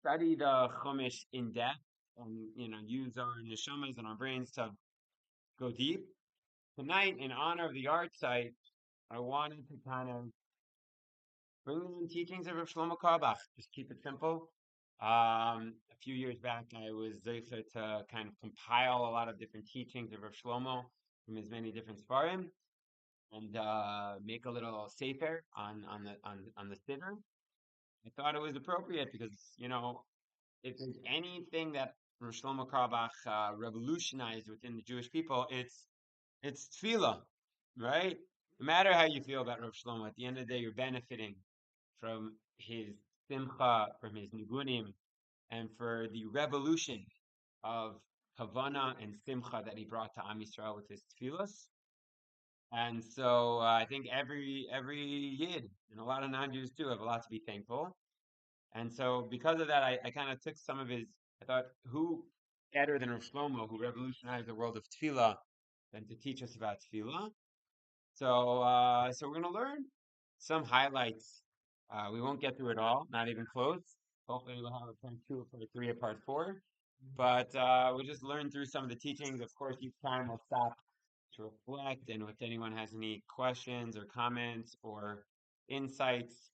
study the Chumash in depth and use our neshamas and our brains to go deep. Tonight, in honor of the art site, I wanted to kind of bring in teachings of Rav Shlomo Carlebach. Just keep it simple. A few years back, I was zeicha to kind of compile a lot of different teachings of Rav Shlomo from his many different svarim and make a little sefer on the siddur. I thought it was appropriate because if there's anything that Rav Shlomo Carlebach revolutionized within the Jewish people, it's tefillah, right? No matter how you feel about Rav Shlomo, at the end of the day, you're benefiting from his simcha, from his nigunim, and for the revolution of Havana and simcha that he brought to Am Yisrael with his tefillas. And so I think every yid and a lot of non-Jews too have a lot to be thankful. And so because of that, I kind of took some of his. I thought, who better than Rav Shlomo, who revolutionized the world of tefillah, than to teach us about tefillah? So we're going to learn some highlights. We won't get through it all, not even close. Hopefully we'll have a part two, a part three, a part four. But we'll just learn through some of the teachings. Of course, each time we'll stop to reflect, and if anyone has any questions or comments or insights,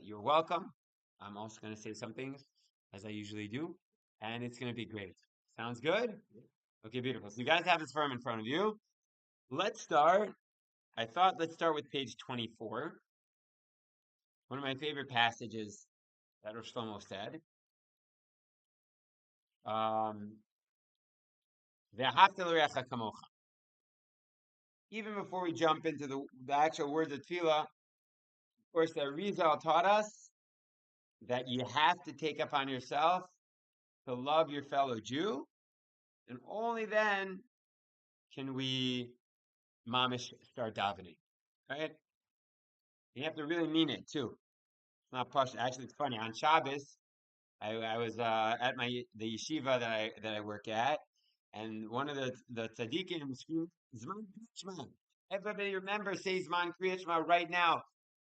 you're welcome. I'm also going to say some things, as I usually do, and it's going to be great. Sounds good? Okay, beautiful. So you guys have this firm in front of you. Let's start. Let's start with page 24. One of my favorite passages that Rav Shlomo said. Even before we jump into the actual words of Tefillah, of course, the Rizal taught us that you have to take upon yourself to love your fellow Jew, and only then can we mamish start davening, right? You have to really mean it too. It's not push. Actually, it's funny. On Shabbos, I was at the yeshiva that I work at, and one of the tzaddikim screamed, "Zman Kriyat Shema." Everybody remember, say Zman Kriyat Shema right now.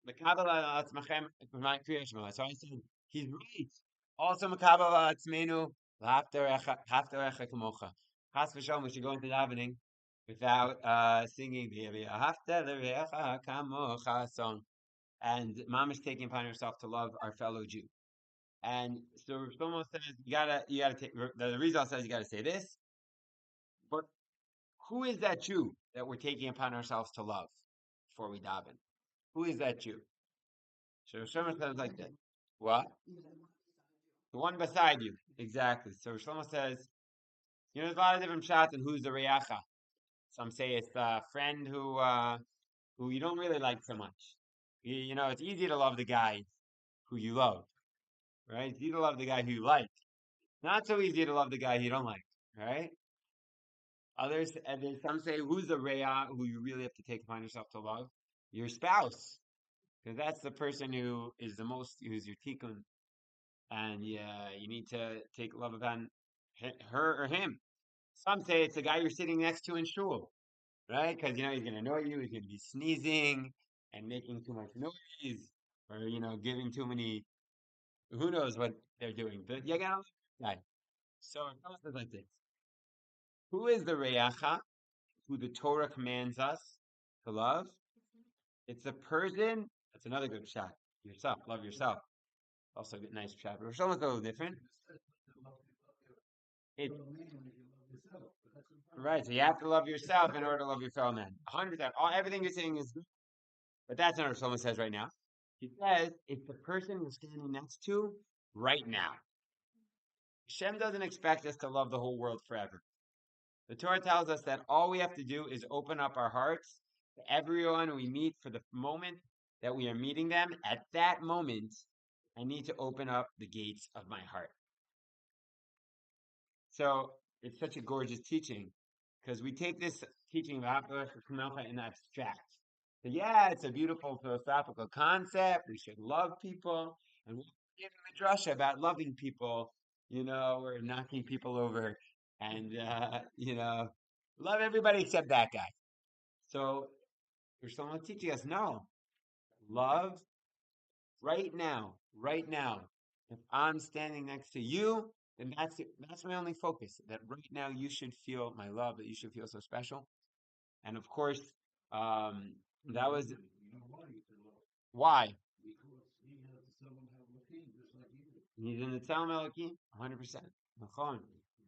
Mekabel al atzmachem Zman Kriyat Shema. So I said, he's right. Also, Mekabel al atzmenu haftarecha kamocha. Chas v'shalom, we should go into davening without singing the haftarecha kamocha song. And mom is taking upon herself to love our fellow Jew. And so Rav Shlomo says you gotta take the Rizal says you gotta say this. But who is that Jew that we're taking upon ourselves to love before we daven? Who is that Jew? So Rav Shlomo says like that. What? The one beside you. Exactly. So Rav Shlomo says, there's a lot of different shots and who's the Reyacha. Some say it's a friend who you don't really like so much. It's easy to love the guy who you love. Right? It's easy to love the guy who you like. Not so easy to love the guy you don't like, right? Others, and then some say, who's the Reya who you really have to take upon yourself to love? Your spouse. Because that's the person who is who's your tikkun. And you need to take love upon her or him. Some say it's the guy you're sitting next to in shul, right? Because, he's going to annoy you, he's going to be sneezing and making too much noise, or, giving too many, who knows what they're doing. But you got to love that guy. So it goes like this. Who is the Reyacha, who the Torah commands us to love? It's a person. That's another good shot. Yourself. Love yourself. Also a nice shot. But Rosh Hashanah is a little different. Right. So you have to love yourself in order to love your fellow man. 100%. Everything you're saying is good. But that's not what Rosh Hashanah says right now. He says it's the person you're standing next to right now. Hashem doesn't expect us to love the whole world forever. The Torah tells us that all we have to do is open up our hearts to everyone we meet for the moment that we are meeting them. At that moment, I need to open up the gates of my heart. So it's such a gorgeous teaching because we take this teaching of Haftarah in abstract. So yeah, it's a beautiful philosophical concept. We should love people, and we're giving the drasha about loving people. We're knocking people over, and love everybody except that guy. So there's someone teaching us, no, love right now, If I'm standing next to you, then that's my only focus. That right now you should feel my love, that you should feel so special. And of course, um, that was why he's in the Tzelem Elokim, 100%.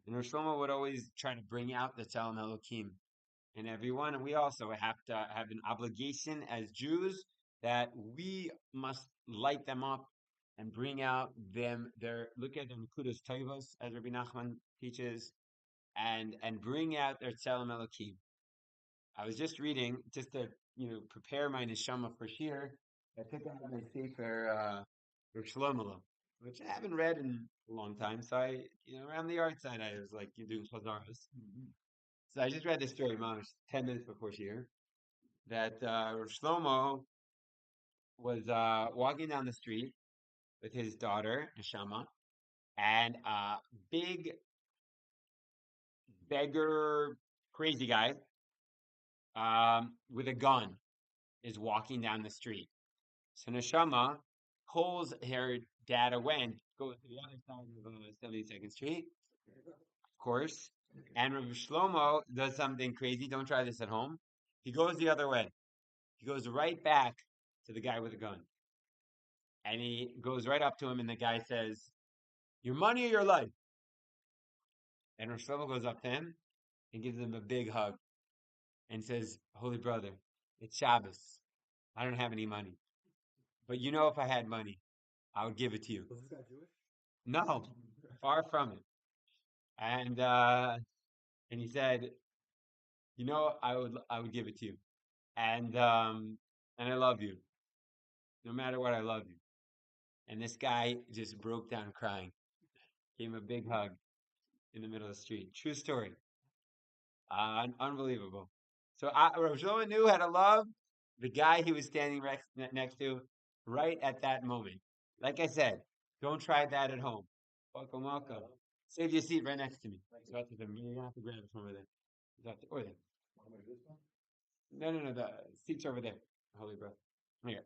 And Rav Shlomo would always try to bring out the Tzelem Elokim in everyone, and we also have to have an obligation as Jews that we must light them up and bring out their look at their Nekudas Tovos, as Rabbi Nachman teaches, and bring out their Tzelem Elokim. I was just reading just to prepare my neshama for shir. I took out my sefer Rav Shlomo, which I haven't read in a long time. So around the art side, I was like doing chazaras. So I just read this story, Mom, 10 minutes before shir, that Rav Shlomo was walking down the street with his daughter neshama, and a big beggar, crazy guy with a gun is walking down the street. So Neshama pulls her dad away and goes to the other side of 72nd Street, of course. And Rav Shlomo does something crazy. Don't try this at home. He goes the other way. He goes right back to the guy with the gun. And he goes right up to him, and the guy says, "Your money or your life?" And Rav Shlomo goes up to him and gives him a big hug and says, "Holy brother, it's Shabbos. I don't have any money. But if I had money, I would give it to you." Was this guy Jewish? No, far from it. And he said, I would give it to you, and I love you, no matter what. I love you. And this guy just broke down crying, gave him a big hug in the middle of the street. True story, unbelievable. So Rav Shlomo knew how to love the guy he was standing next to right at that moment. Like I said, don't try that at home. Welcome, welcome. Save your seat right next to me. So that's the you don't have to grab it from over there. Over there. No, no, no. The seats are over there. Holy bro. Here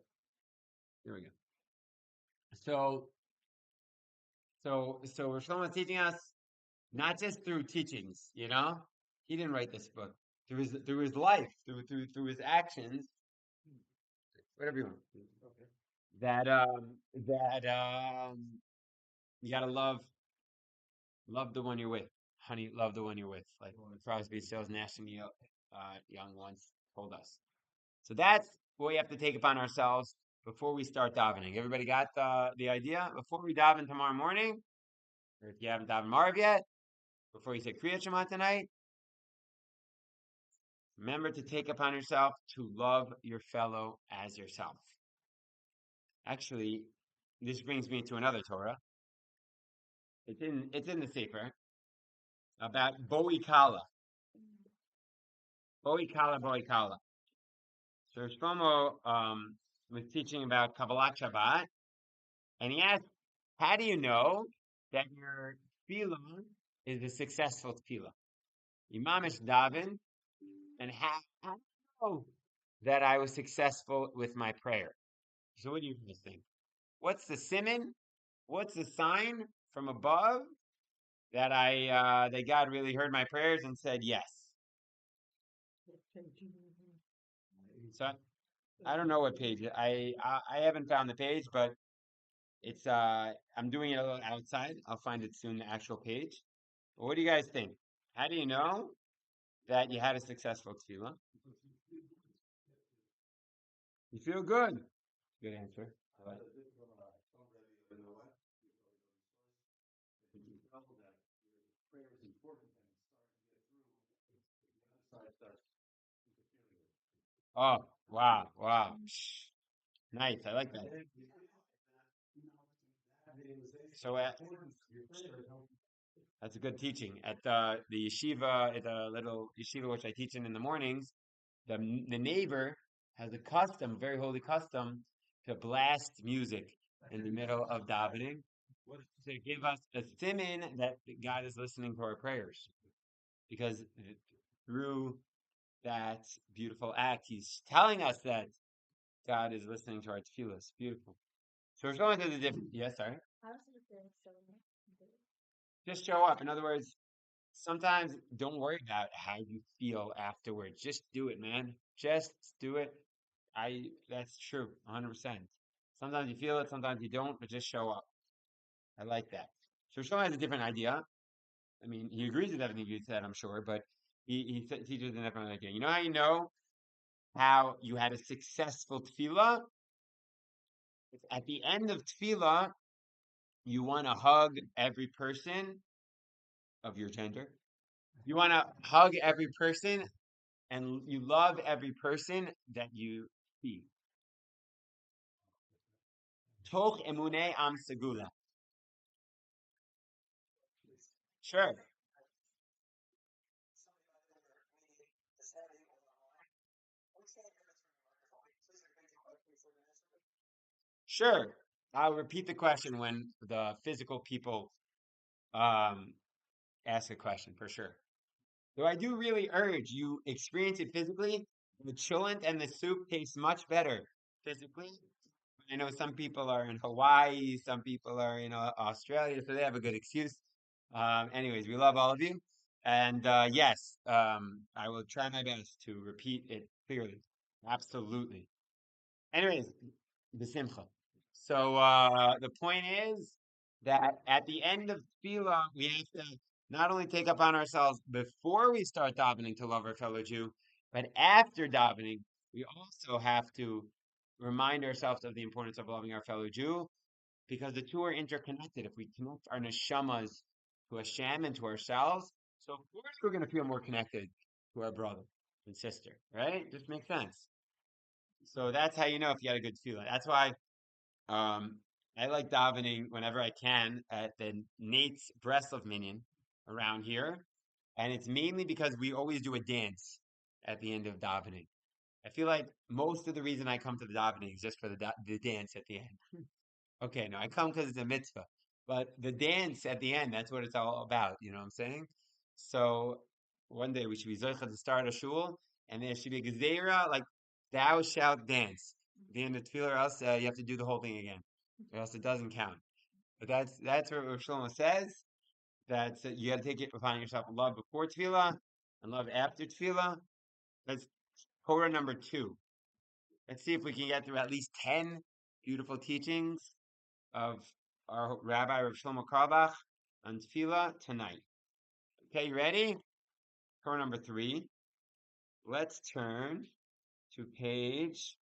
we go. So, so Rav Shlomo is teaching us not just through teachings. He didn't write this book through his life, through his actions, whatever you want. That you gotta love the one you're with, honey. Love the one you're with, like Crosby, Stills, Nash and Young once told us. So that's what we have to take upon ourselves before we start davening. Everybody got the idea? Before we daven tomorrow morning, or if you haven't davened Marv yet, before you say Kriyat Shema tonight, remember to take upon yourself to love your fellow as yourself. Actually, this brings me to another Torah. It's in the Sefer about Boi Kala. Boi Kala, Boi Kala. So Shlomo was teaching about Kabbalat Shabbat, and he asked, how do you know that your tefillah is a successful tefillah? Imamish daven, and how do you know that I was successful with my prayer? So what do you guys think? What's the siman? What's the sign from above that that God really heard my prayers and said yes? So I don't know what page. I haven't found the page, but it's I'm doing it a little outside. I'll find it soon, the actual page. But what do you guys think? How do you know that you had a successful tefillah? You feel good. Good answer. Oh, wow, wow. Nice. I like that. So that's a good teaching. At the yeshiva, at the little yeshiva which I teach in the mornings, the neighbor has a custom, very holy custom, to blast music in the middle of davening to give us a siman that God is listening to our prayers. Because through that beautiful act, He's telling us that God is listening to our tefillah. Beautiful. So we're going to the different. Yes, sorry. Just show up. In other words, sometimes don't worry about how you feel afterwards. Just do it, man. Just do it. That's true, 100%. Sometimes you feel it, sometimes you don't, but just show up. I like that. So Shlomo has a different idea. I mean, he agrees with everything you said, I'm sure, but he teaches a different idea. You know how you had a successful tefillah? At the end of tefillah, you want to hug every person of your gender. You want to hug every person and you love every person that you see. Toch emune am segula. Sure, sure. I'll repeat the question when the physical people um, ask a question for sure. Though I do really urge you experience it physically. The cholent and the soup taste much better physically. I know some people are in Hawaii, some people are in Australia, so they have a good excuse. Anyways, we love all of you. And yes, I will try my best to repeat it clearly. Absolutely. Anyways, the simcha. So the point is that at the end of tefillah, we have to not only take upon ourselves before we start davening to love our fellow Jew, but after davening, we also have to remind ourselves of the importance of loving our fellow Jew because the two are interconnected. If we connect our neshamas to Hashem and to ourselves, so of course we're going to feel more connected to our brother and sister, right? Just makes sense. So that's how you know if you had a good feeling. That's why um, I like davening whenever I can at the Nate's Breslov Minyan around here. And it's mainly because we always do a dance at the end of davening. I feel like most of the reason I come to the davening is just for the dance at the end. Okay, no, I come because it's a mitzvah. But the dance at the end, that's what it's all about. You know what I'm saying? So one day we should be zoicha to start a shul, and there should be a gezerah, like thou shalt dance. At the end of tefillah, or else you have to do the whole thing again, or else it doesn't count. But that's what Rav Shlomo says. That you got to take it upon yourself love before tefillah and love after tefillah. That's Torah number 2. Let's see if we can get through at least 10 beautiful teachings of our Rabbi Rav Shlomo Carlebach on Tfillah tonight. Okay, you ready? Torah number 3. Let's turn to page.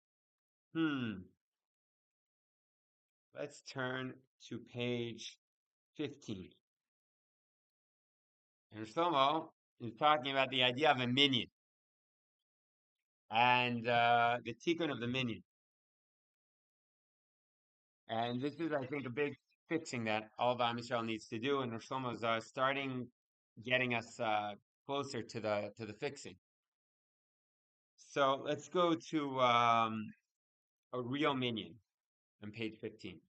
Let's turn to page 15. And Shlomo is talking about the idea of a minyan and the tikkun of the minyan. And this is, I think, a big fixing that all of Am Yisrael needs to do. And Rav Shlomo is starting getting us closer to the fixing. So let's go to a real minyan on page 15.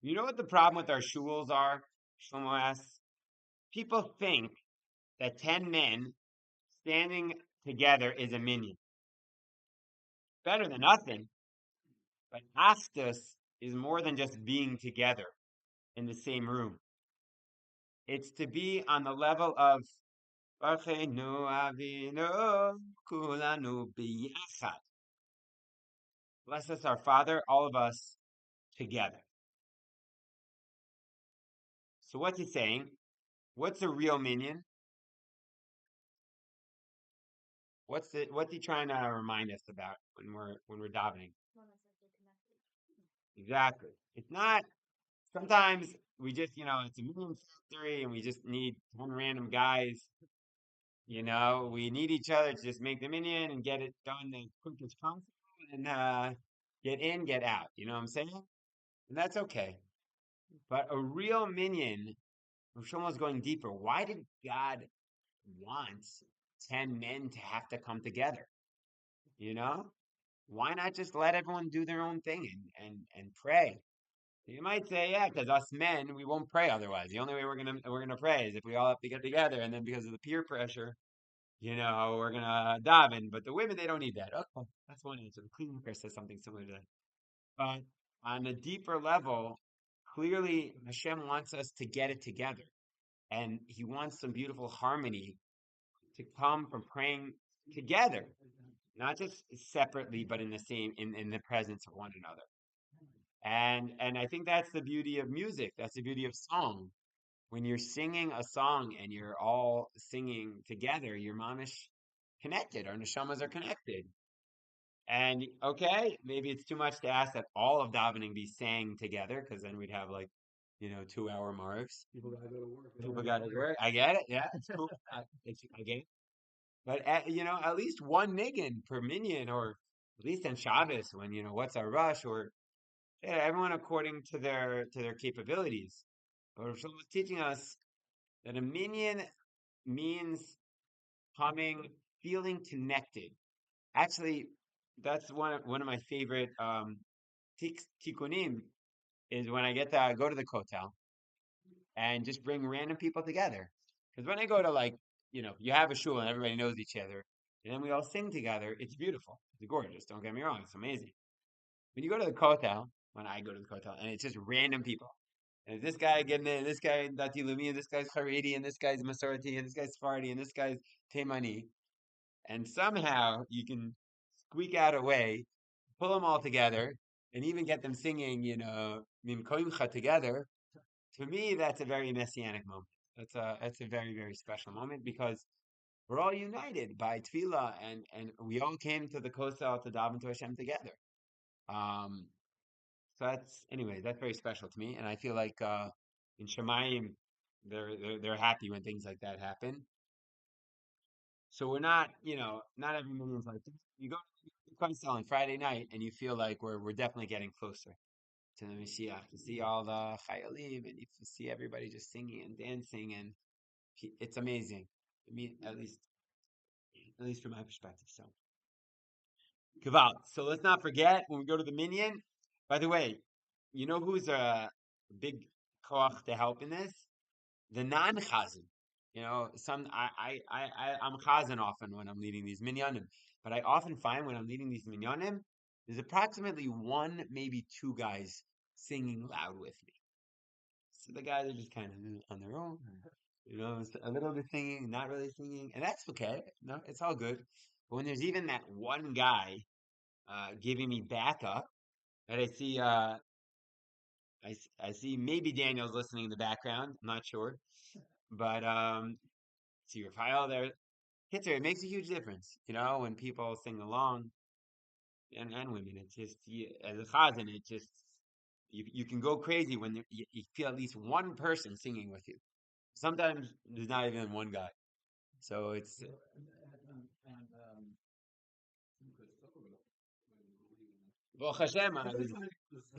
You know what the problem with our shuls are? Shlomo asks. People think that 10 men standing together is a minyan. Better than nothing, but Astus is more than just being together in the same room. It's to be on the level of Barchenu Avinu Kulanu Biyachad. Bless us, our Father, all of us together. So what's he saying? What's a real minyan? What's he trying to remind us about when we're davening? Exactly. It's not sometimes we just, it's a minyan factory and we just need 10 random guys. We need each other to just make the minyan and get it done as quick as possible and get in, get out. You know what I'm saying? And that's okay. But a real minyan, Rav Shlomo is going deeper. Why did God want 10 men to have to come together? You know? Why not just let everyone do their own thing and pray? You might say, yeah, because us men, we won't pray otherwise. The only way we're gonna pray is if we all have to get together, and then because of the peer pressure, we're gonna daven. But the women, they don't need that. Okay, that's one answer. The clean worker says something similar to that. But on a deeper level, clearly Hashem wants us to get it together, and He wants some beautiful harmony to come from praying together, not just separately, but in the same in the presence of one another. And I think that's the beauty of music. That's the beauty of song. When you're singing a song and you're all singing together, your mamish connected. Our neshamas are connected. And okay, maybe it's too much to ask that all of davening be sang together, because then we'd have like, 2-hour marks. People gotta go to work. People got to work. I get it. Yeah, it's cool. I get it. But at least one niggin per minyan, or at least on Shabbos when what's our rush, or everyone according to their capabilities. But Rav Shlomo was teaching us that a minyan means coming, feeling connected. Actually, that's one of my favorite tikkunim is when I get to go to the kotel and just bring random people together. Because when I go to you have a shul and everybody knows each other, and then we all sing together, it's beautiful. It's gorgeous. Don't get me wrong. It's amazing. When you go to the kotel, when I go to the kotel, and it's just random people. And this guy getting in, this guy Dati Lumi, and this guy's Haredi, and this guy's Masorti, and this guy's Sephardi, and this guy's Temani. And somehow you can squeak out a way, pull them all together, and even get them singing, Mim Koimcha together. To me, that's a very messianic moment. That's a very, very special moment because we're all united by Tfillah, and we all came to the Kosel to daven to Hashem together. Um, so that's very special to me, and I feel like in Shemayim, they're happy when things like that happen. So we're not every minion's like this. You go to Kosel on Friday night, and you feel like we're definitely getting closer to the Mashiach. You see all the chayalim, and you see everybody just singing and dancing, and it's amazing. I mean, at least from my perspective. So, Gevalt. So let's not forget when we go to the minyan. By the way, you know who's a big koach to help in this? The non-chazan. I'm chazan often when I'm leading these minyanim, but I often find when I'm leading these minyanim, there's approximately one, maybe two guys singing loud with me. So the guys are just kind of on their own, a little bit singing, not really singing, and that's okay. No, it's all good. But when there's even that one guy giving me backup, and I see maybe Daniel's listening in the background. I'm not sure, but see your file there. Hitzer, it makes a huge difference, when people sing along, and women. It's just as a chazan, it just you can go crazy when you feel at least one person singing with you. Sometimes there's not even one guy. So it's well, Hashem.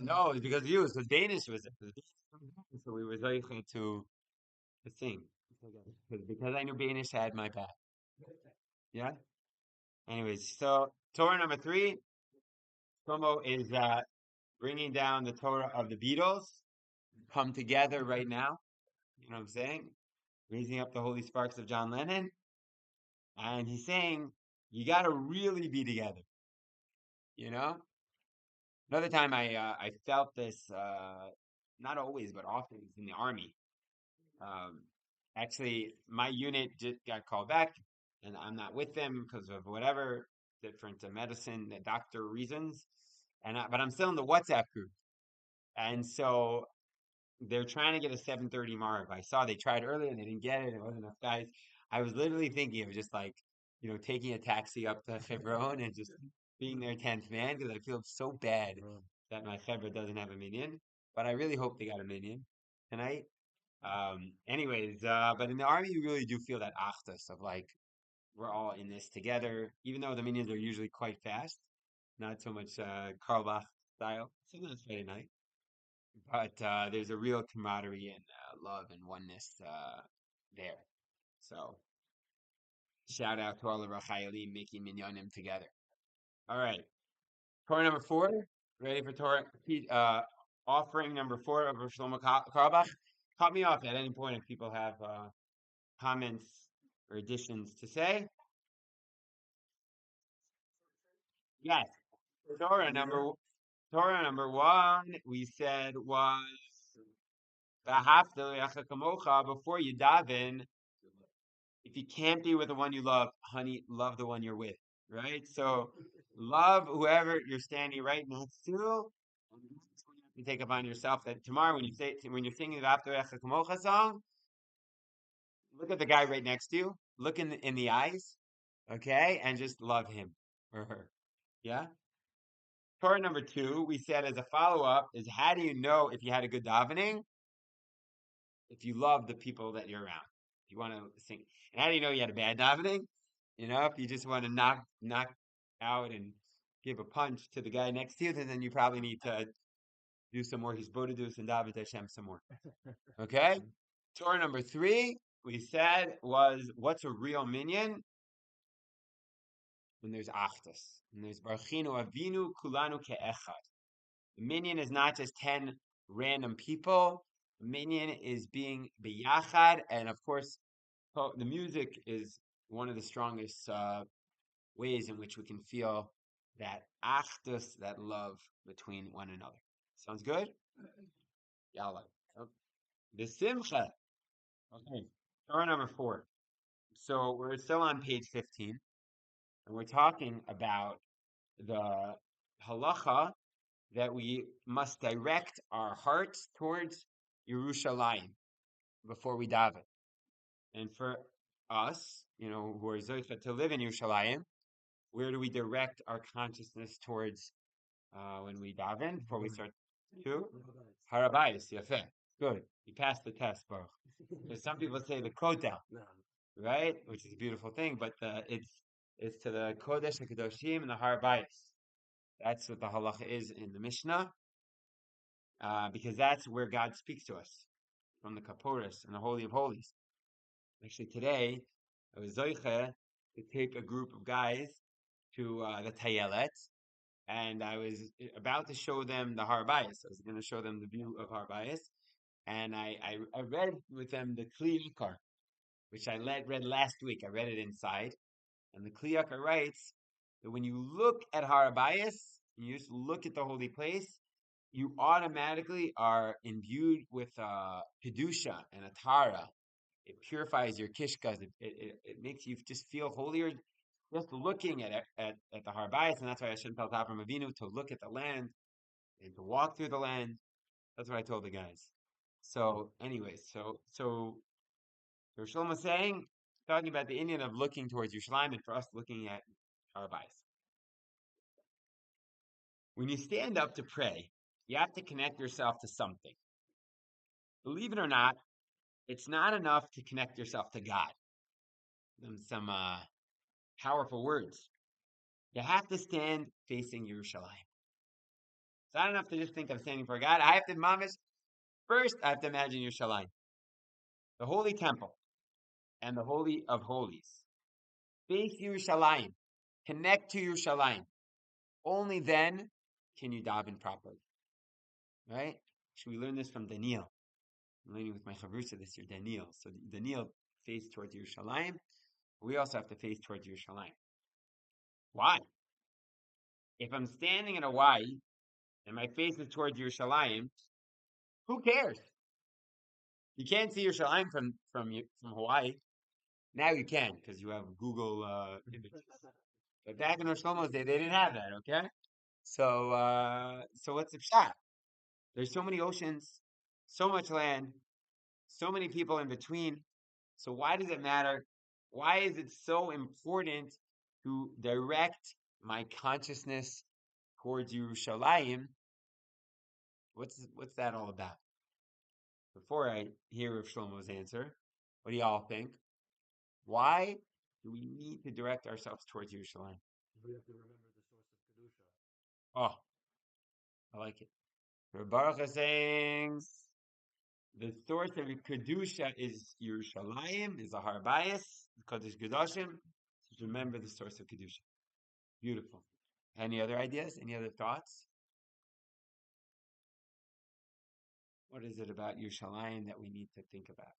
No, it's because of you. Because Danish was it. So we were very to sing because I knew Danish had my back. Yeah. Anyways, so Torah number 3, Shlomo is bringing down the Torah of the Beatles. Come together right now. You know what I'm saying? Raising up the holy sparks of John Lennon, and he's saying you got to really be together. You know. Another time I felt this, not always, but often in the army. Um, Actually, my unit just got called back, and I'm not with them because of whatever different medicine, doctor reasons. But I'm still in the WhatsApp group, and so they're trying to get a 7:30 mark. I saw they tried earlier and they didn't get it. There wasn't enough guys. I was literally thinking of just like, taking a taxi up to Hebron and just being their 10th man because I feel so bad that my Hebron doesn't have a minion. But I really hope they got a minion tonight. Anyways, but in the army, you really do feel that achdus of like, we're all in this together, even though the minions are usually quite fast, not so much Carlebach style. Sometimes Friday night. But there's a real camaraderie and love and oneness there. So shout out to all of our chayalim making minyanim together. All right, Torah number 4. Ready for Torah offering number 4 of Rav Shlomo Carlebach? Cut me off at any point if people have comments or additions to say. Yes, Torah number 1 we said was Before you daven, if you can't be with the one you love, honey, love the one you're with, right? So love whoever you're standing right next to. And that's what you have to take upon yourself that tomorrow when you're singing the V'aftarecha Kamocha song, look at the guy right next to you, look in the eyes, okay, and just love him or her. Yeah. Part number two, we said as a follow up, is how do you know if you had a good davening? If you love the people that you're around, if you want to sing, and how do you know you had a bad davening? You know, if you just want to knock out and give a punch to the guy next to you, then you probably need to do some more hisbodedus and daven to Hashem some more. Okay. Torah number three, we said was what's a real minyan? When there's achdus, when there's barchinu avinu kulanu ke'echad. The minyan is not just 10 random people. The minyan is being biyachad, and of course, the music is one of the strongest ways in which we can feel that achdus, that love between one another. Sounds good? Yalla. The simcha. Okay. Torah number four. So we're still on page 15, and we're talking about the halacha that we must direct our hearts towards Yerushalayim before we daven. And for us, who are zoicha to live in Yerushalayim, where do we direct our consciousness towards when we daven before we start to? Harabayis, yafeh. Good. You passed the test, Baruch. Because some people say the Kotel, right? Which is a beautiful thing, but it's to the Kodesh, the Kedoshim, and the Harabayis. That's what the halacha is in the Mishnah, because that's where God speaks to us, from the Kaporis and the Holy of Holies. Actually, today, I was zoiche to take a group of guys to the Tayelet, and I was about to show them the Harabayis. I was going to show them the view of Harabayis, and I read with them the Kli Yakar, which I read last week. I read it inside, and the Kli Yakar writes that when you look at Harabayis, you just look at the holy place, you automatically are imbued with kedusha and a tara. It purifies your kishkas. It makes you just feel holier just looking at the Harbayis, and that's why I shouldn't tell Avram Avinu to look at the land and to walk through the land. That's what I told the guys. So, anyways, so Rav Shlomo is saying, talking about the Indian of looking towards Yerushalayim and for us looking at Harbayis. When you stand up to pray, you have to connect yourself to something. Believe it or not, it's not enough to connect yourself to God. Some powerful words. You have to stand facing Yerushalayim. It's not enough to just think I'm standing for God. I have to, mamish, first I have to imagine Yerushalayim, the holy temple, and the holy of holies. Face Yerushalayim. Connect to Yerushalayim. Only then can you daven properly. Right? Should we learn this from Daniel? I'm learning with my chavrusa this year, Daniel. So Daniel faced towards Yerushalayim. We also have to face towards Yerushalayim. Why? If I'm standing in Hawaii and my face is towards Yerushalayim, who cares? You can't see Yerushalayim from Hawaii. Now you can because you have Google images. But back in Rav Shlomo's day, they didn't have that. Okay, so what's the shot? There's so many oceans, so much land, so many people in between. So why does it matter? Why is it so important to direct my consciousness towards Yerushalayim? What's that all about? Before I hear Rav Shlomo's answer, what do y'all think? Why do we need to direct ourselves towards Yerushalayim? We have to remember the source of kedusha. Oh, I like it. Baruch is saying the source of kedusha is Yerushalayim, is the Harbayis, Kodesh Kedoshim. So remember the source of kedusha. Beautiful. Any other ideas? Any other thoughts? What is it about Yerushalayim that we need to think about?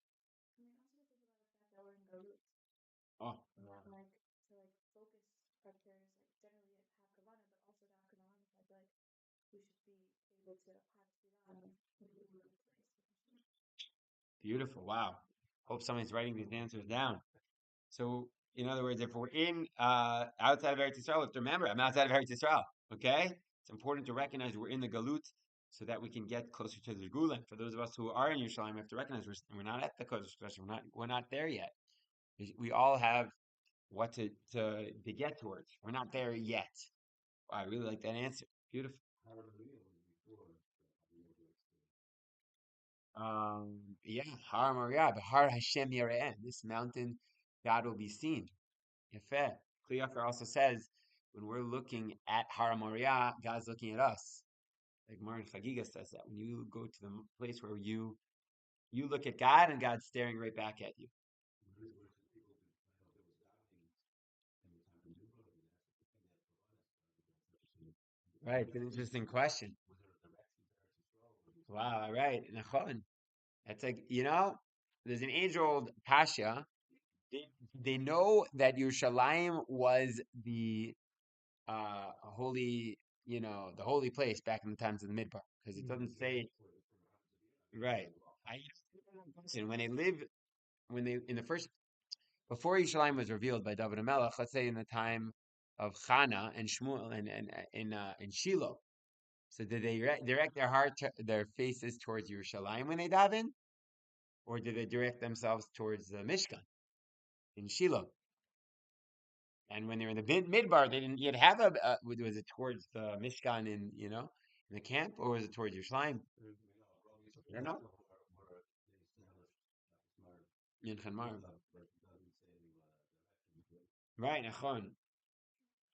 I mean, also think about the fact that we're in Galut. Oh, That to focus our prayers, generally have Kavanah, but also to have Kavanah. So I feel like we should be able to have Tfillah in a really place. Beautiful. Wow. Hope somebody's writing these answers down. So, in other words, if we're in outside of Eretz Yisrael, we have to remember, I'm outside of Eretz Yisrael. Okay, it's important to recognize we're in the Galut so that we can get closer to the Gula. For those of us who are in Yerushalayim, we have to recognize we're not at the Kodesh Kodesh. We're not there yet. We all have what to get towards. We're not there yet. Wow, I really like that answer. Beautiful. Yeah, Har Moriah, but Har Hashem Yere'eh. This mountain, God will be seen. Yefeh. Kliyakar also says when we're looking at Har Moriah, God's looking at us. Like Marin Chagiga says that when you go to the place where you look at God and God's staring right back at you. Right, it's an interesting question. Wow, right. Nachon. That's like, there's an age-old Pasha. They, they know that Yerushalayim was the holy, the holy place back in the times of the Midbar. Because it doesn't say, right. I question when they in the first before Yerushalayim was revealed by David HaMelech, let's say in the time of Chana and Shmuel and Shiloh. So did they direct their faces towards Yerushalayim when they daven, or did they direct themselves towards the Mishkan in Shiloh? And when they were in the Midbar, they didn't yet have was it towards the Mishkan in the camp, or was it towards Yerushalayim? I don't know. In Chanmar. Right, Nachon.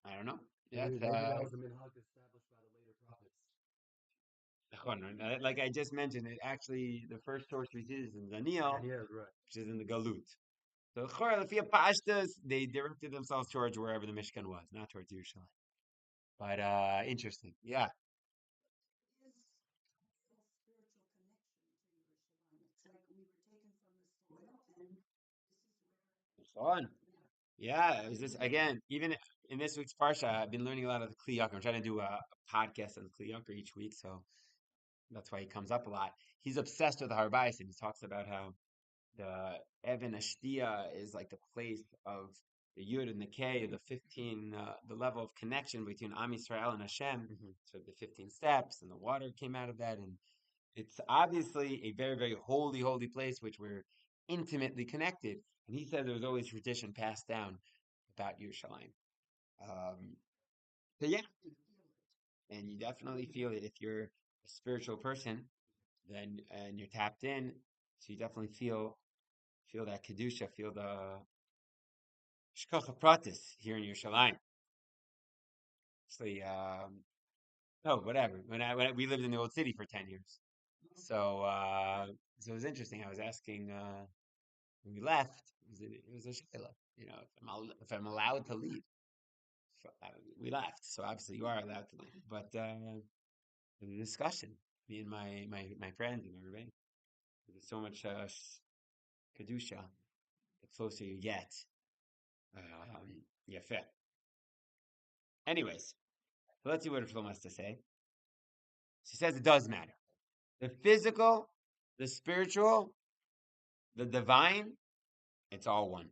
I don't know. Maybe That's that was a minhag established by the later prophets. Like I just mentioned, the first source we see is in Daniel, Yeah, right. which is in the Galut. So Lafia Pashtas, they directed themselves towards wherever the Mishkan was, not towards Yerushalayim. But interesting. Yeah. Fun. Yeah, it was this again, even in this week's Parsha, I've been learning a lot of the Kli Yakar. I'm trying to do a podcast on the Kli Yakar each week, so that's why he comes up a lot. He's obsessed with the Harbais, and he talks about how the Evan Ashtia is like the place of the Yud and the K, the 15, the level of connection between Am Yisrael and Hashem. So the 15 steps, and the water came out of that, and it's obviously a very, very holy, holy place which we're intimately connected. And he said there was always tradition passed down about Yerushalayim. So yeah, and you definitely feel it if you're a spiritual person, then and you're tapped in. So you definitely feel that kedusha, feel the shkacha pratis here in Yerushalayim. Actually, whatever. We lived in the old city for 10 years, so it was interesting. I was asking when we left, it was a shayla, if I'm allowed to leave. We left, so obviously you are allowed to leave. But the discussion, me and my friends and everybody, there's so much kedusha. The closer you get, yafeh. Anyways, so let's see what Rav Shlomo has to say. She says it does matter. The physical, the spiritual, the divine, it's all one.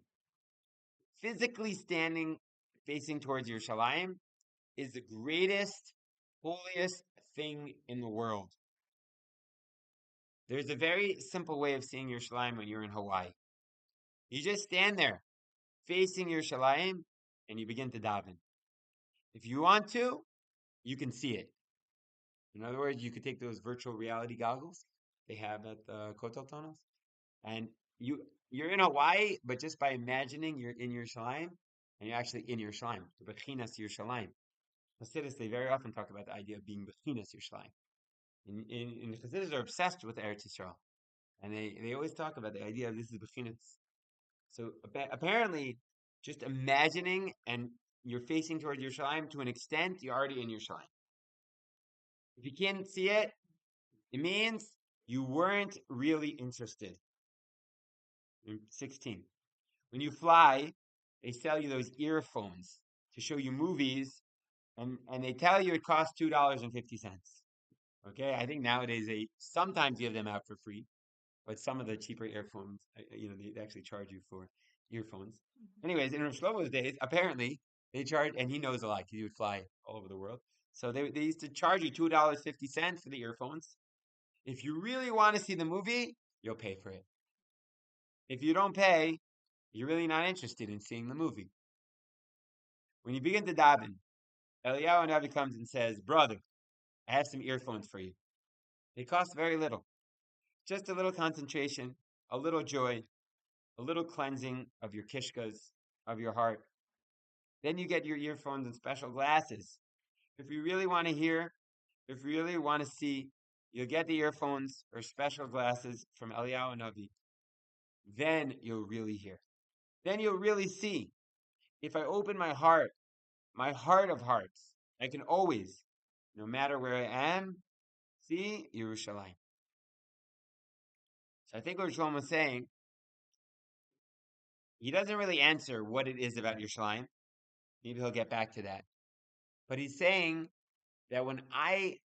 Physically standing, facing towards Yerushalayim, is the greatest, holiest thing in the world. There's a very simple way of seeing Yerushalayim when you're in Hawaii. You just stand there, facing Yerushalayim, and you begin to daven. If you want to, you can see it. In other words, you could take those virtual reality goggles they have at the Kotel tunnels, and you're in Hawaii, but just by imagining you're in Yerushalayim, and you're actually in Yerushalayim, the Bechinas Yerushalayim. Hasidus, they very often talk about the idea of being Bechinas Yerushalayim. In Hasidus are obsessed with Eretz Yisrael, and they always talk about the idea of this is Bechinas. So apparently, just imagining and you're facing towards Yerushalayim to an extent, you're already in Yerushalayim. If you can't see it, it means you weren't really interested. 16. When you fly, they sell you those earphones to show you movies, and they tell you it costs $2.50. Okay, I think nowadays they sometimes give them out for free, but some of the cheaper earphones, they actually charge you for earphones. Mhm. Anyways, in Rav Shlomo's days, apparently they charge, and he knows a lot because he would fly all over the world. So they used to charge you $2.50 for the earphones. If you really want to see the movie, you'll pay for it. If you don't pay, you're really not interested in seeing the movie. When you begin to daven, Eliyahu Navi comes and says, "Brother, I have some earphones for you. They cost very little, just a little concentration, a little joy, a little cleansing of your kishkas, of your heart. Then you get your earphones and special glasses. If you really want to hear, if you really want to see, you'll get the earphones or special glasses from Eliyahu Navi. Then you'll really hear. Then you'll really see. If I open my heart of hearts, I can always, no matter where I am, see Yerushalayim." So I think what Shlomo is saying, he doesn't really answer what it is about Yerushalayim. Maybe he'll get back to that. But he's saying that when I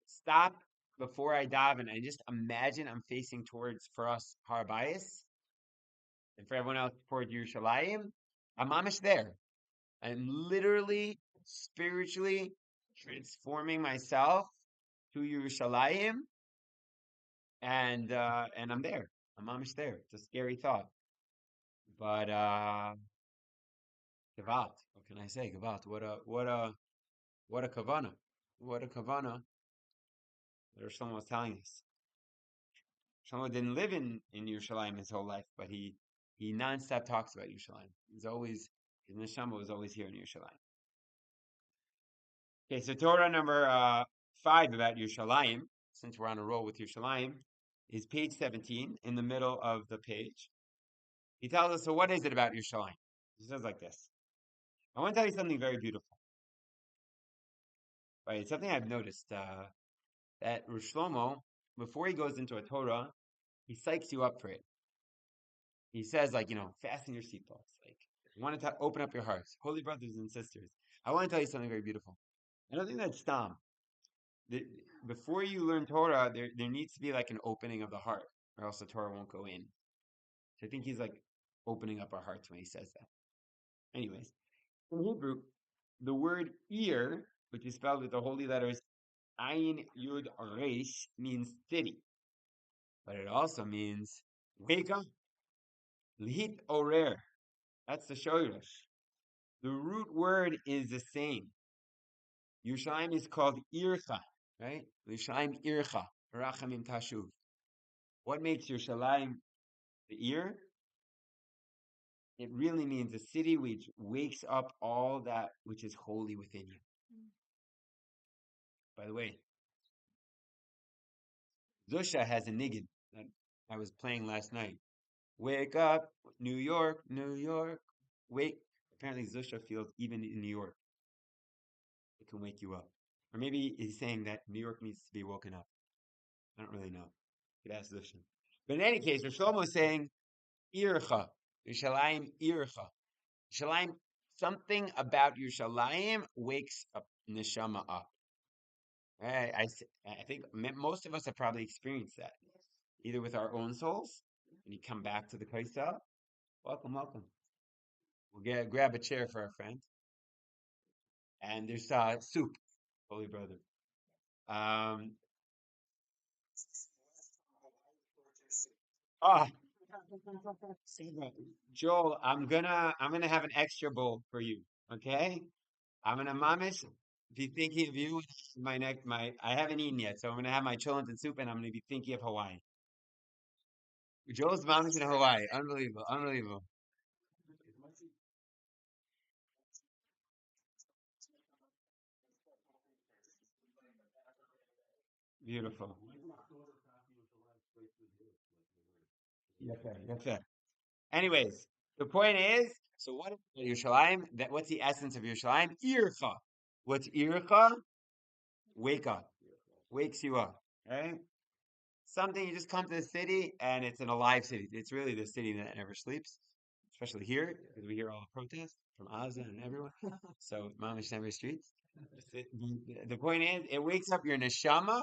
stop before I daven, I just imagine I'm facing towards, for us, Har Bayis, and for everyone else towards Yerushalayim, I'm mamish there. I'm literally, spiritually transforming myself to Yerushalayim, and I'm there. I'm mamish there. It's a scary thought, but Gevalt. What can I say? Gevalt. What a kavana. What a kavana that Rav Shlomo was telling us. Shlomo didn't live in Yerushalayim his whole life, but he nonstop talks about Yerushalayim. His neshama was always here in Yerushalayim. Okay, so Torah number 5 about Yerushalayim, since we're on a roll with Yerushalayim, is page 17 in the middle of the page. He tells us, so what is it about Yerushalayim? He says like this. I want to tell you something very beautiful. Right, it's something I've noticed that Rav Shlomo, before he goes into a Torah, he psychs you up for it. He says, like, fasten your seatbelts. Like, I want to open up your hearts. Holy brothers and sisters, I want to tell you something very beautiful. I don't think that's Stam. Before you learn Torah, there needs to be like an opening of the heart, or else the Torah won't go in. So I think he's like opening up our hearts when he says that. Anyways, in Hebrew, the word ear, which is spelled with the holy letters Ayin Yud Resh, means city. But it also means wake up. Lihit orer. That's the shoyrosh. The root word is the same. Yerushalayim is called Ircha, right? Yerushalayim Ircha, Rachamim Tashuv. What makes Yerushalayim the ear? It really means a city which wakes up all that which is holy within you. Mm. By the way, Zusha has a niggin that I was playing last night. Wake up, New York, New York. Wake. Apparently, Zusha feels even in New York, it can wake you up. Or maybe he's saying that New York needs to be woken up. I don't really know. You could ask Zusha. But in any case, Rav Shlomo is saying, Ircha, Yerushalayim Ircha. Yerushalayim, something about Yerushalayim wakes up neshama up. Right? I think most of us have probably experienced that, either with our own souls, when you come back to the Kaisel. Welcome, welcome. We'll grab a chair for our friend. And there's soup, holy brother. Um, oh, Joel, I'm gonna have an extra bowl for you. Okay, I'm gonna mamish be thinking of you. I haven't eaten yet, so I'm gonna have my cholent and soup, and I'm gonna be thinking of Hawaii. Joel's mamish in Hawaii. Unbelievable, unbelievable. Beautiful. Okay. Anyways, the point is, so what is Yerushalayim? What's the essence of Yerushalayim? Ircha. What's Ircha? Wake up. Wakes you up. Right? Something you just come to the city and it's an alive city. It's really the city that never sleeps, especially here because we hear all the protests from Gaza and everyone. So mamish every streets. The point is, it wakes up your neshama,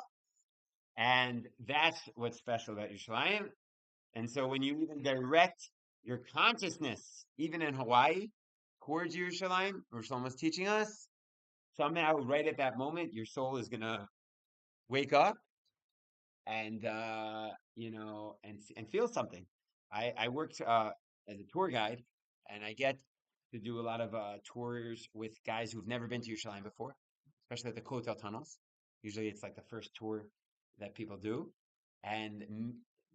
and that's what's special about Yerushalayim. And so when you even direct your consciousness, even in Hawaii, towards Yerushalayim, Rav Shlomo is teaching us, somehow right at that moment, your soul is going to wake up and and feel something. I worked as a tour guide, and I get to do a lot of tours with guys who've never been to Yerushalayim before, especially at the Kotel tunnels. Usually, it's like the first tour that people do, and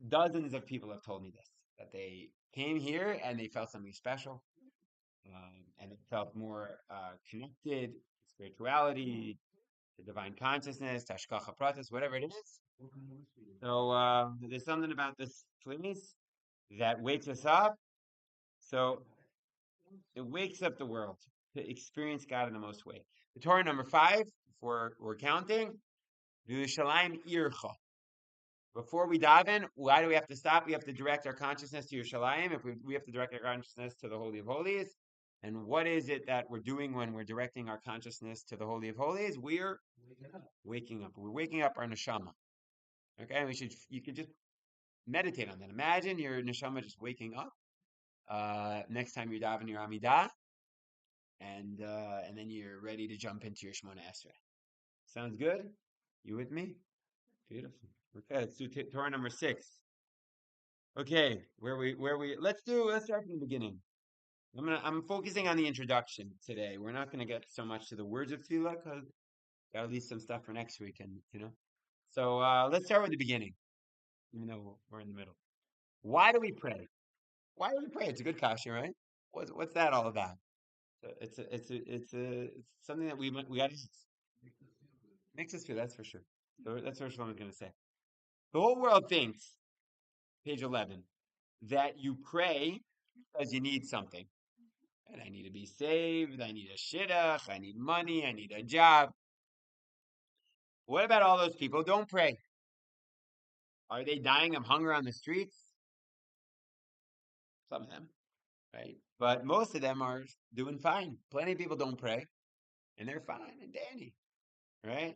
dozens of people have told me this, that they came here and they felt something special, and it felt more connected to spirituality, to divine consciousness, to Hashgacha Pratis, whatever it is. So there's something about this place that wakes us up. So it wakes up the world to experience God in the most way. The Torah number 5, if we're counting, Yerushalayim Ircha. Before we dive in, why do we have to stop? We have to direct our consciousness to Yerushalayim. If we have to direct our consciousness to the Holy of Holies. And what is it that we're doing when we're directing our consciousness to the Holy of Holies? We're waking up. We're waking up our neshama. Okay, you could just meditate on that. Imagine your neshama just waking up. Next time you're diving your Amidah, and then you're ready to jump into your Shemona Esrei. Sounds good? You with me? Beautiful. Okay, let's do Torah number 6. Okay, let's start from the beginning. I'm focusing on the introduction today. We're not going to get so much to the words of Tfillah because got to leave some stuff for next week, and. So let's start with the beginning, even though we're in the middle. Why do we pray? Why do we pray? It's a good question, right? What's that all about? It's something that we got to makes us feel. That's for sure. So that's what Shlomo is going to say. The whole world thinks, page 11, that you pray because you need something. And I need to be saved. I need a shidduch. I need money. I need a job. What about all those people who don't pray? Are they dying of hunger on the streets? Some of them, right? But most of them are doing fine. Plenty of people don't pray, and they're fine and dandy, right?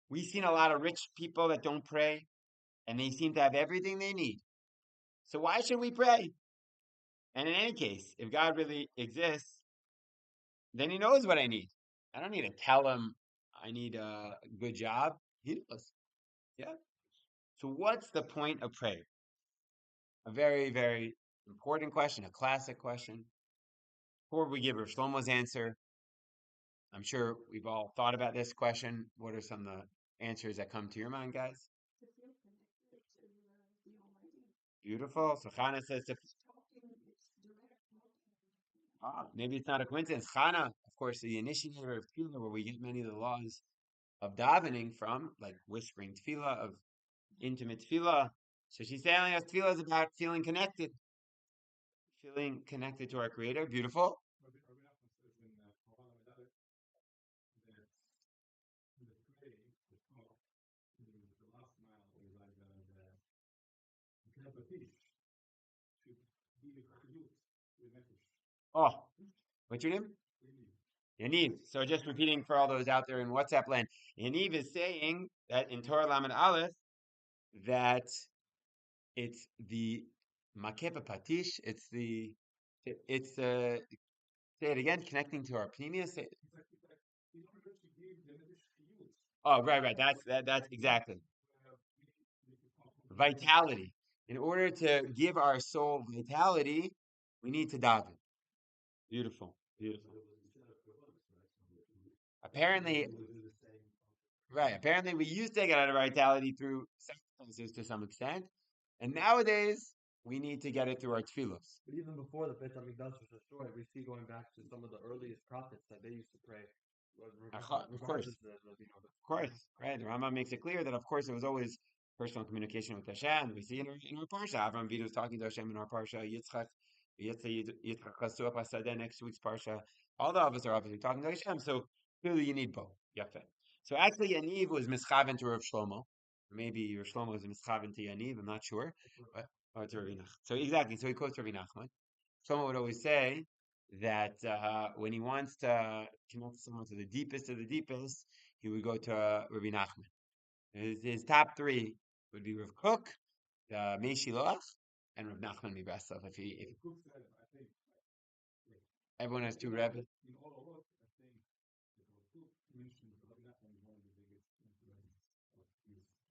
We've seen a lot of rich people that don't pray, and they seem to have everything they need. So why should we pray? And in any case, if God really exists, then he knows what I need. I don't need to tell him I need a good job. He knows. Yeah. So what's the point of prayer? A very, very important question, a classic question. Before we give Rav Shlomo's answer, I'm sure we've all thought about this question. What are some of the answers that come to your mind, guys? To feel connected to the Almighty. Beautiful. So Chana says maybe it's not a coincidence. Chana, of course, the initiator of Tefillah, where we get many of the laws of davening from, like whispering Tefillah, of intimate Tefillah. So she's telling us Tefillah is about feeling connected to our Creator. Beautiful. Oh, what's your name? Yaniv. So just repeating for all those out there in WhatsApp land, Yaniv is saying that in Torah Lamed Aleph that it's the Makeva Patish. Say it again, connecting to our pneumius. Oh, right. That's exactly vitality. In order to give our soul vitality, we need to daven. Beautiful. Apparently, right. Apparently, we used to get out of vitality through sacrifices to some extent, and nowadays we need to get it through our tefillos. But even before the Beit HaMikdash was destroyed, we see going back to some of the earliest prophets that they used to pray. Of course, right. The Rambam makes it clear that, of course, it was always personal communication with Hashem. We see in our parsha, Avram Avinu was talking to Hashem in our parsha. Yitzchak Chasua Pasadeh, next week's parsha. All the of us are obviously talking to Hashem. So clearly, you need both. Yafe. So actually, Yaniv was mischaven to Rav Shlomo. Maybe Rav Shlomo was mischaven to Yaniv. I'm not sure, but to Rav Nachman. So exactly. So he quotes Rav Nachman. Shlomo would always say that when he wants to connect someone to the deepest of the deepest, he would go to Rabbi Nachman. His top 3 would be Rav Kook, the Mei Shiloach, and Rav Nachman Mibraslov. If The cook said, I think, everyone has two Rebbe. in all of us, I think the cook mentioned Rabbi Nachman is one of the biggest influences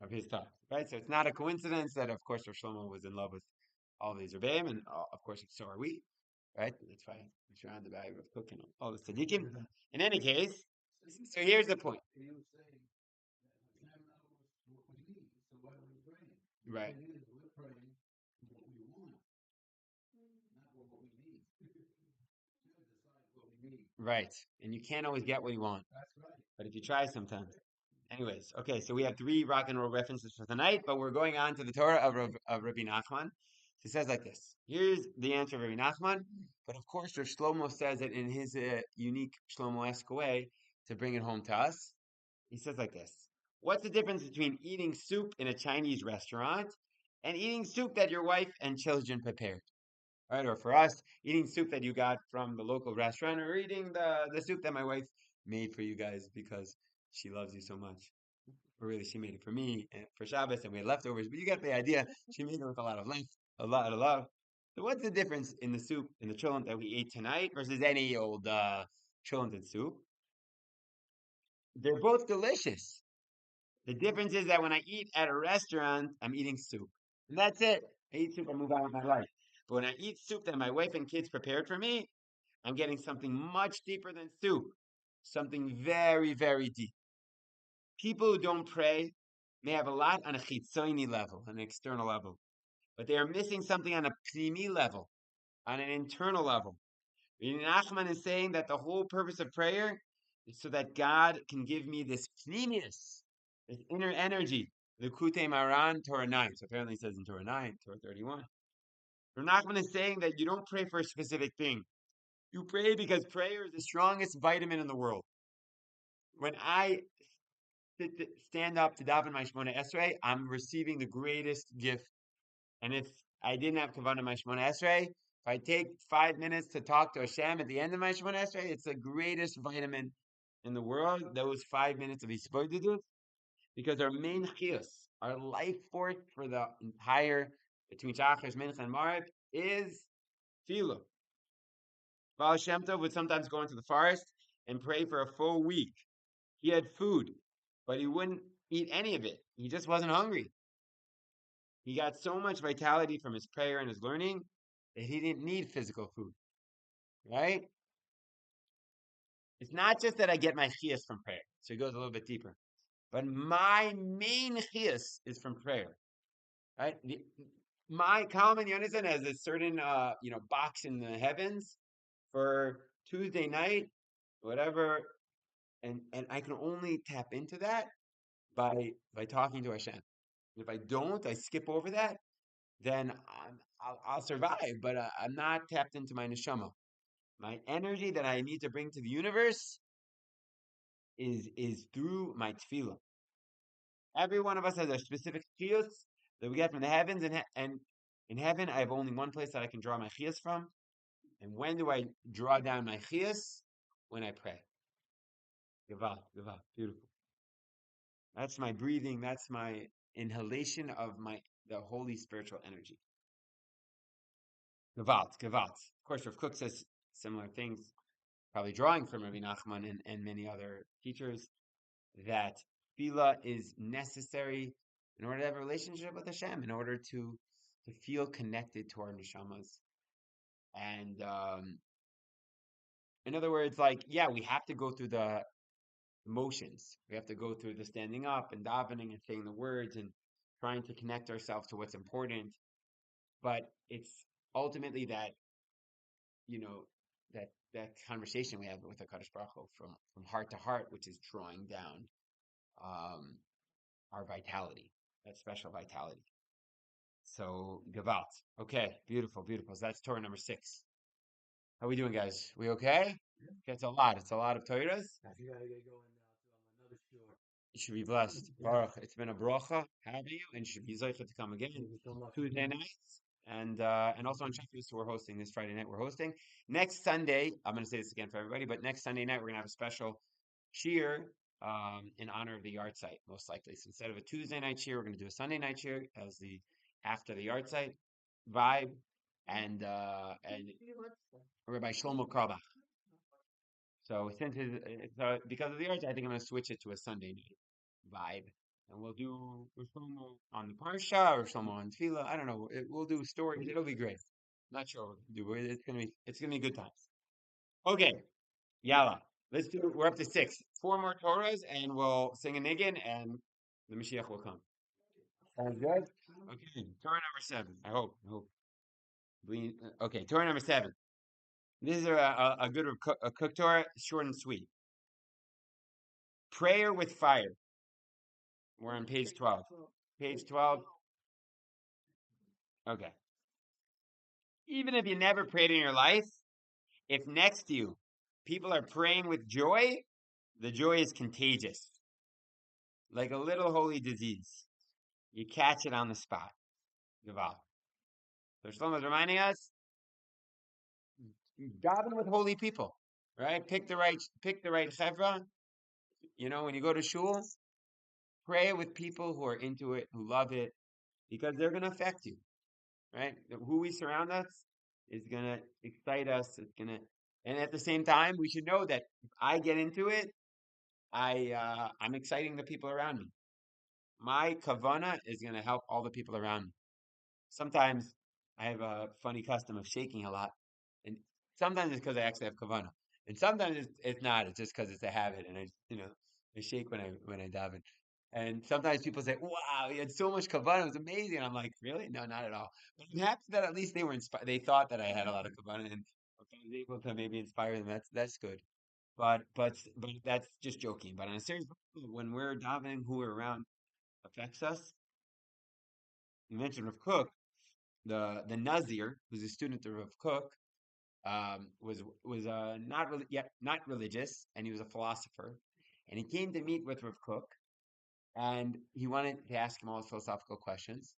Of his thought, right? So it's not a coincidence that, of course, Rav Shlomo was in love with all these Rebbeim, and of course, so are we, right? That's why we're surrounded by Rav Kook and all the tzaddikim. In any case, so here's the point. He was saying that Hashem knows what we need, so why are we praying? Right. The thing is, we're praying for what we want, not for what we need. Hashem decides what we need. Right. And you can't always get what you want. That's right. But if you try sometimes. Anyways, okay, so we have 3 rock and roll references for tonight, but we're going on to the Torah of Rabbi Nachman. He says like this. Here's the answer of Rabbi Nachman, but of course Rav Shlomo says it in his unique Shlomo-esque way to bring it home to us. He says like this. What's the difference between eating soup in a Chinese restaurant and eating soup that your wife and children prepared? Right? Or for us, eating soup that you got from the local restaurant, or eating the soup that my wife made for you guys because she loves you so much. Or really, she made it for me and for Shabbos, and we had leftovers. But you get the idea. She made it with a lot of love, a lot of love. So what's the difference in the soup, in the cholent that we ate tonight versus any old cholent and soup? They're both delicious. The difference is that when I eat at a restaurant, I'm eating soup. And that's it. I eat soup, I move on with my life. But when I eat soup that my wife and kids prepared for me, I'm getting something much deeper than soup. Something very, very deep. People who don't pray may have a lot on a chitzoni level, an external level. But they are missing something on a pnimi level, on an internal level. Nachman is saying that the whole purpose of prayer is so that God can give me this pnimius, this inner energy. The Kutei Maran, Torah 9. So apparently it says in Torah 9, Torah 31. Nachman is saying that you don't pray for a specific thing. You pray because prayer is the strongest vitamin in the world. When I stand up to daven my Shemona Esrei, I'm receiving the greatest gift. And if I didn't have kavanah my Shemona Esrei, if I take 5 minutes to talk to Hashem at the end of my Shemona Esrei, it's the greatest vitamin in the world. Those 5 minutes of Yisboididus, because our main chiyus, our life force for the entire between Shachar, Mincha, and Marib is Tfillah. Baal Shem Tov would sometimes go into the forest and pray for a full week. He had food, but he wouldn't eat any of it. He just wasn't hungry. He got so much vitality from his prayer and his learning that he didn't need physical food. Right? It's not just that I get my chiyas from prayer. So he goes a little bit deeper. But my main chiyas is from prayer. Right? My Kalman Yonasan has a certain box in the heavens for Tuesday night, whatever, and I can only tap into that by talking to Hashem. If I don't, I skip over that, then I'll survive, but I'm not tapped into my neshama. My energy that I need to bring to the universe is through my tefillah. Every one of us has a specific chiyus that we get from the heavens, and in heaven I have only one place that I can draw my chiyus from. And when do I draw down my chiyus? When I pray. Gevalt, Gevalt, beautiful. That's my breathing. That's my inhalation of the holy spiritual energy. Gevalt, Gevalt. Of course, Rav Kook says similar things, probably drawing from Rabbi Nachman and many other teachers, that tefillah is necessary in order to have a relationship with Hashem, in order to feel connected to our neshamas. And in other words, we have to go through the motions. We have to go through the standing up and davening and saying the words and trying to connect ourselves to what's important. But it's ultimately that, that conversation we have with the Kadosh Baruch Hu from heart to heart, which is drawing down our vitality, that special vitality. So Gevalt. Okay, beautiful, beautiful. So that's Torah number 6. How we doing, guys? We okay? Yeah. It's a lot. It's a lot of Torahs. You gotta get going now to another shore. You should be blessed. Baruch. It's been a bracha having you, and you should be zeichet to come again. Thank you so much. Tuesday nights, and also on Shabbos, we're hosting this Friday night. We're hosting next Sunday. I'm going to say this again for everybody, but next Sunday night we're going to have a special cheer in honor of the yard site, most likely. So instead of a Tuesday night cheer, we're going to do a Sunday night cheer as the after the yard site. vibe, and Rabbi Shlomo Carlebach. So since because of the urge, I think I'm going to switch it to a Sunday night vibe, and we'll do Rav Shlomo on the Parsha or Shlomo on Tfillah. I don't know. We'll do stories. It'll be great. Not sure what we'll do. It's gonna be good times. Okay, Yalla. Let's do. We're up to 6. 4 more Torahs, and we'll sing a niggin, and the Mashiach will come. Sounds good. Okay, Torah number 7. I hope. Okay, Torah number 7. This is a good a cook Torah, short and sweet. Prayer with fire. We're on page 12. Page 12. Okay. Even if you never prayed in your life, if next to you people are praying with joy, the joy is contagious. Like a little holy disease. You catch it on the spot. Gevalt. So Shlomo is reminding us, daven with holy people. Right? Pick the right chevra. You know, when you go to shul, pray with people who are into it, who love it, because they're gonna affect you. Right? Who we surround us is gonna excite us. And at the same time, we should know that if I get into it, I'm exciting the people around me. My kavana is gonna help all the people around me. Sometimes I have a funny custom of shaking a lot, and sometimes it's because I actually have kavana, and sometimes it's not. It's just because it's a habit, and I shake when I daven. And sometimes people say, "Wow, you had so much kavana, it was amazing." And I'm like, "Really? No, not at all." But I'm happy that at least they were inspired. They thought that I had a lot of kavana, and if I was able to maybe inspire them, that's good. But that's just joking. But on a serious level, when we're davening, who we're around affects us. You mentioned Rav Kook, the Nazir, who's a student of Rav Kook, was not religious, and he was a philosopher, and he came to meet with Rav Kook, and he wanted to ask him all his philosophical questions,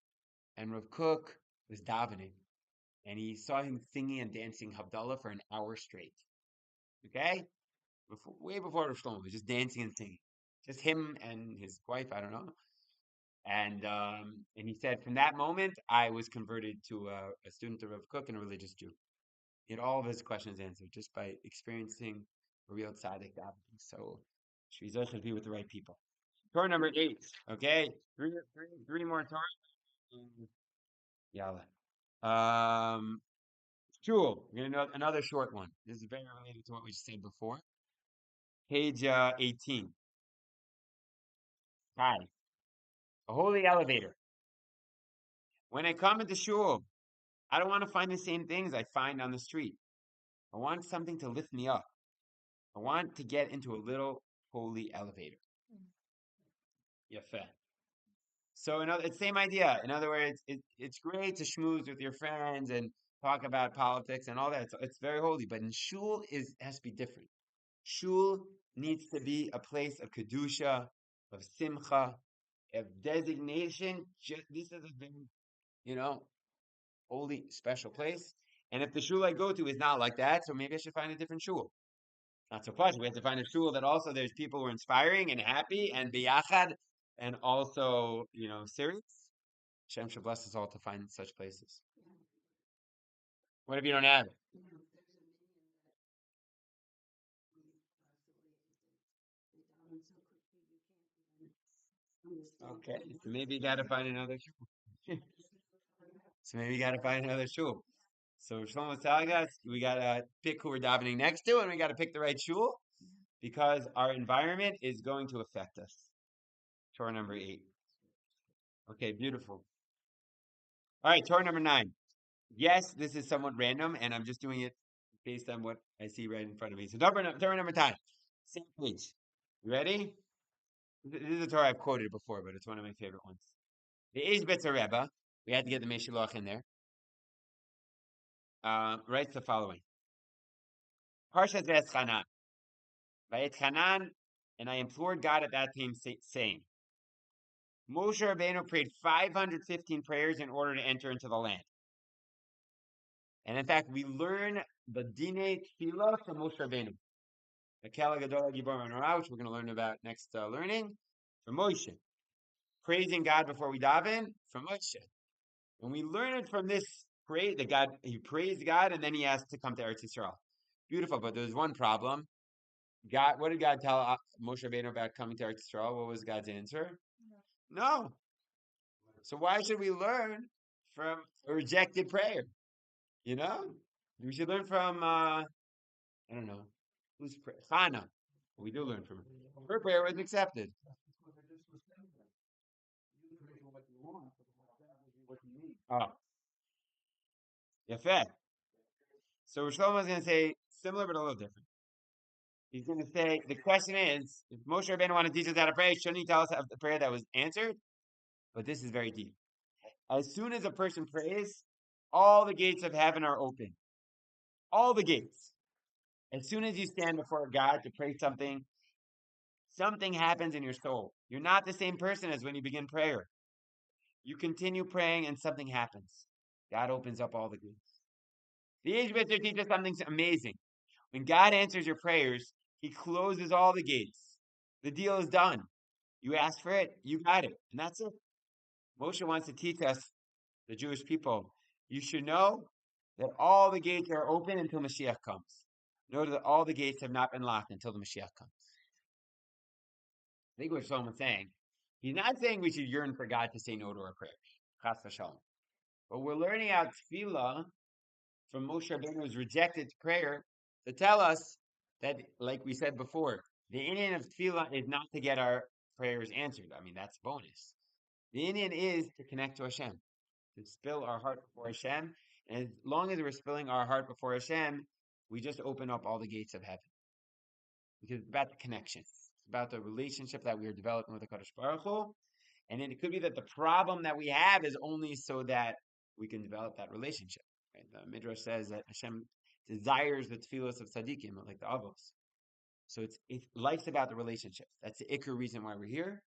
and Rav Kook was davening, and he saw him singing and dancing Havdalah for an hour straight. Okay, way before Rav Shlomo, he was just dancing and singing, just him and his wife. I don't know. And he said, from that moment, I was converted to a student of Rav Kook and a religious Jew. He had all of his questions answered just by experiencing a real tzaddik davening. So, Shvizah should be with the right people. Torah number 8. Okay, three more Torah. Yalla. Shul. We're gonna know another short one. This is very related to what we said before. Page 18. Hi. A holy elevator. When I come into shul, I don't want to find the same things I find on the street. I want something to lift me up. I want to get into a little holy elevator. Yafeh. So, it's the same idea. In other words, it's great to schmooze with your friends and talk about politics and all that. It's very holy. But in shul has to be different. Shul needs to be a place of kedusha, of simcha, of designation. This is a very, holy, special place. And if the shul I go to is not like that, so maybe I should find a different shul. Not so much. We have to find a shul that also there's people who are inspiring and happy and biyachad and also, serious. Hashem should bless us all to find such places. What if you don't have it? Okay, so maybe you got to find another shul. So maybe you got to find another shul. So Shlomo's telling us we got to pick who we're davening next to, and we got to pick the right shul because our environment is going to affect us. Torah number 8. Okay, beautiful. All right, Torah number 9. Yes, this is somewhat random, and I'm just doing it based on what I see right in front of me. So Torah number 10. Same page. You ready? This is a Torah I've quoted before, but it's one of my favorite ones. The Ishbetzer Rebbe, we had to get the Meshiloch in there, writes the following. Parshat V'etchanan. V'etchanan, and I implored God at that time, saying, Moshe Rabbeinu prayed 515 prayers in order to enter into the land. And in fact, we learn the Dinei Tfillah from Moshe Rabbeinu. The Kala Gadol Gibor Menorah, which we're going to learn about next learning, from Moshe. Praising God before we daven, from Moshe. And we learn it from this he praised God, and then he asked to come to Eretz Yisrael. Beautiful, but there's one problem. God, what did God tell Moshe Rabbeinu about coming to Eretz Yisrael? What was God's answer? No. So why should we learn from a rejected prayer? You know, we should learn from I don't know who's Hannah. We do learn from her. Her prayer was accepted. That's what I just was saying. You pray for what you want, but what you need. Oh, yafeh. So Rav Shlomo is going to say similar but a little different. He's going to say the question is, if Moshe Rabbeinu wanted to teach us how to pray, shouldn't he tell us the prayer that was answered? But this is very deep. As soon as a person prays, all the gates of heaven are open. All the gates. As soon as you stand before God to pray something, something happens in your soul. You're not the same person as when you begin prayer. You continue praying and something happens. God opens up all the gates. The Ishbitzer teaches something amazing. When God answers your prayers, he closes all the gates. The deal is done. You asked for it, you got it. And that's it. Moshe wants to teach us, the Jewish people, you should know that all the gates are open until Mashiach comes. Know that all the gates have not been locked until the Mashiach comes. I think what Shlomo's saying, he's not saying we should yearn for God to say no to our prayers. Chas v'shalom. But we're learning out Tfillah from Moshe Rabbeinu's rejected prayer to tell us that, like we said before, the Indian of Tefillah is not to get our prayers answered. I mean, that's bonus. The Indian is to connect to Hashem, to spill our heart before Hashem. And as long as we're spilling our heart before Hashem, we just open up all the gates of heaven. Because it's about the connection. It's about the relationship that we are developing with the Kadosh Baruch Hu. And it could be that the problem that we have is only so that we can develop that relationship. Right? The Midrash says that Hashem desires the tefillos of tzaddikim, like the avos. So life's about the relationship. That's the ikr reason why we're here.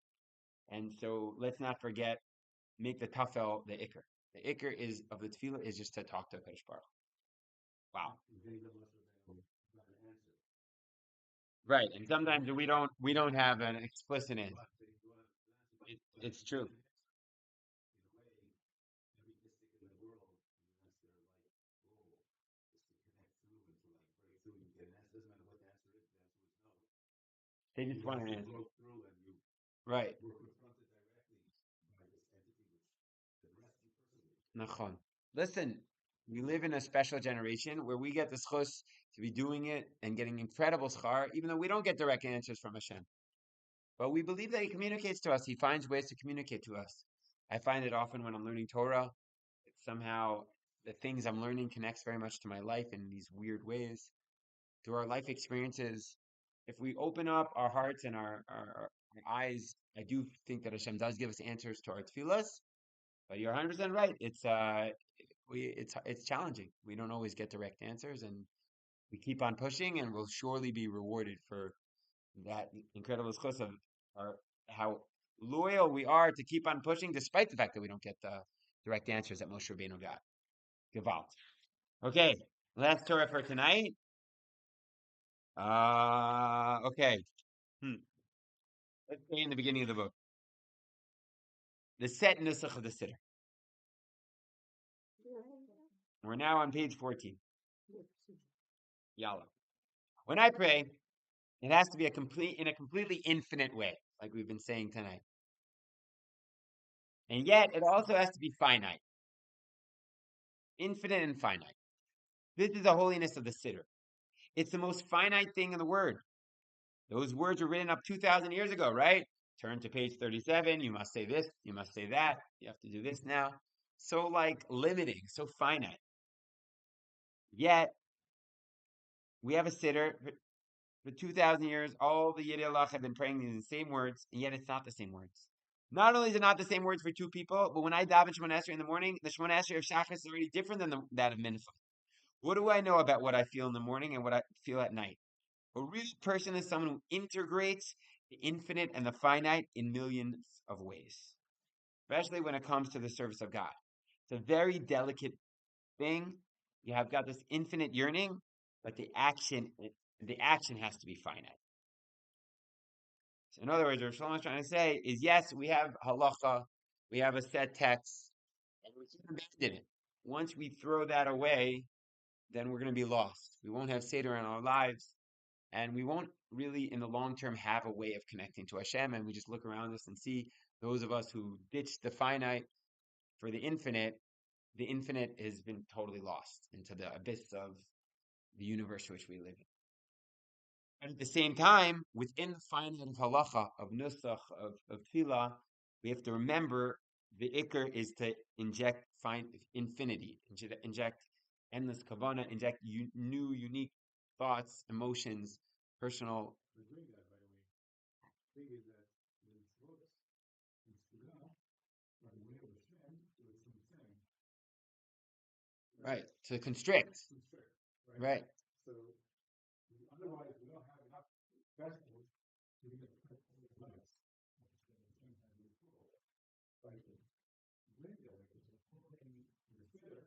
And so let's not forget, make the tafel the ikr. The ikr is of the tefillah is just to talk to Kadosh Baruch. Wow. Right, and sometimes we don't have an explicit answer. It's true. They just want an answer. Right. Nachon. Listen, we live in a special generation where we get the schus to be doing it and getting incredible schar, even though we don't get direct answers from Hashem. But we believe that He communicates to us. He finds ways to communicate to us. I find it often when I'm learning Torah, somehow the things I'm learning connects very much to my life in these weird ways. Through our life experiences, if we open up our hearts and our eyes, I do think that Hashem does give us answers to our tefillahs. But you're 100% right. It's challenging. We don't always get direct answers, and we keep on pushing, and we'll surely be rewarded for that incredible schus of how loyal we are to keep on pushing, despite the fact that we don't get the direct answers that Moshe Rabbeinu got. Gevalt. Okay, last Torah for tonight. Okay. Let's stay in the beginning of the book. The set nusach of the siddur. We're now on page 14. Yalla. When I pray, it has to be in a completely infinite way, like we've been saying tonight. And yet, it also has to be finite. Infinite and finite. This is the holiness of the siddur. It's the most finite thing in the word. Those words were written up 2,000 years ago, right? Turn to page 37. You must say this. You must say that. You have to do this now. So limiting, so finite. Yet, we have a siddur for 2,000 years. All the Yidei Allah have been praying these same words, and yet it's not the same words. Not only is it not the same words for two people, but when I daven Shemona Esrei in the morning, the Shemona Esrei of Shachar is already different than that of Mincha. What do I know about what I feel in the morning and what I feel at night? A real person is someone who integrates the infinite and the finite in millions of ways, especially when it comes to the service of God. It's a very delicate thing. You have got this infinite yearning, but the action has to be finite. So in other words, what Shlomo is trying to say is, yes, we have halacha, we have a set text, and we can't abandon it. once we throw that away, then we're going to be lost. We won't have Seder in our lives, and we won't really, in the long term, have a way of connecting to Hashem. And we just look around us and see those of us who ditched the finite for the infinite has been totally lost into the abyss of the universe which we live in. And at the same time, within the finite of halacha, of nusach, of tefillah, we have to remember the ikr is to inject infinity, inject endless kavana, inject new, unique thoughts, emotions, personal. We're doing that, by the way. The thing is that the mitzvot in Tfillah are the way of Hashem to tzimtzem. Right, to constrict. Right. So otherwise, we don't have enough vegetables to even cook all the lights. Like drink that way, because we're cooking the Seder,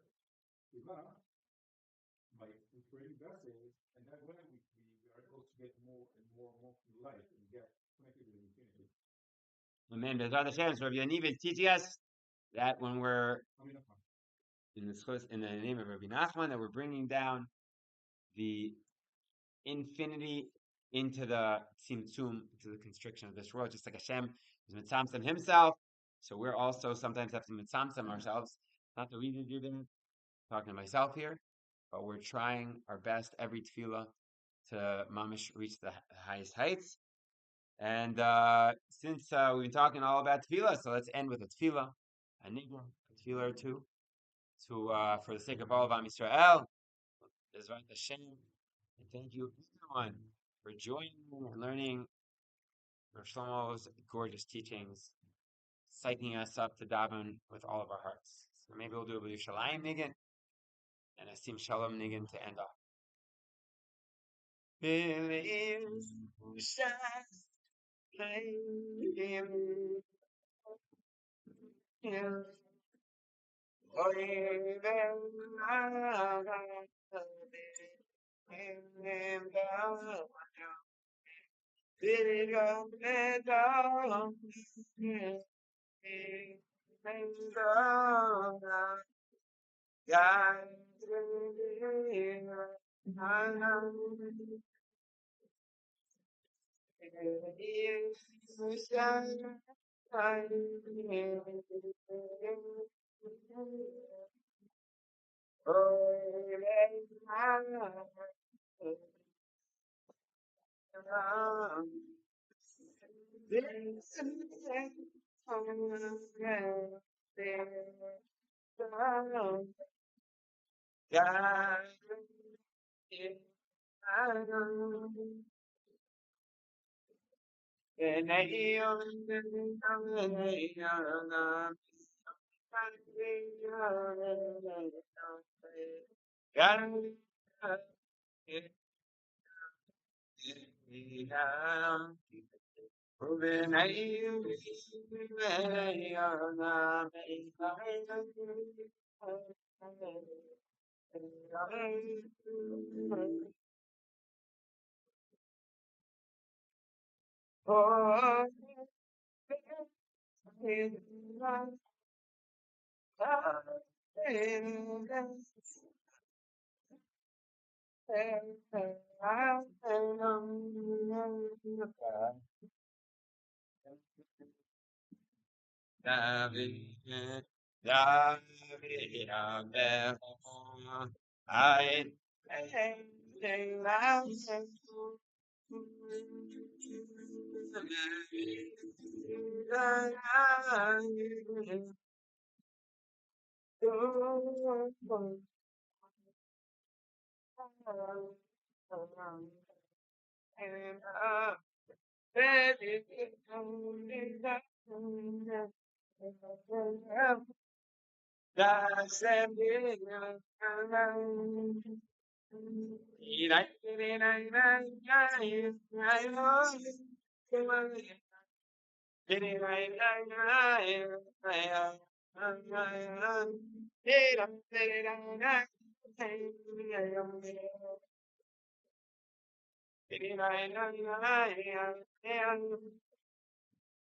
Tfillah, by creating vessels, and that way we are able to get more and more light and get connected with infinity. Amen. Bezrat Hashem. So Rav Yaniv is teaching us that when we're in the name of Rabbi Nachman, that we're bringing down the infinity into the tzimtzum, into the constriction of this world, just like Hashem is mitzamtzem himself. So we're also sometimes have to mitzamtzem ourselves. Not that we need to do that. I'm talking to myself here, but we're trying our best every tefillah to mamish reach the highest heights. And since we've been talking all about tefillah, so let's end with a tefillah, a tefillah or two, to for the sake of all of Am Yisrael, Bezrat Hashem, and thank you everyone for joining and learning Rav Shlomo's gorgeous teachings, psyching us up to daven with all of our hearts. So maybe we'll do a Yerushalayim niggin and a Sim Shalom niggin to end off.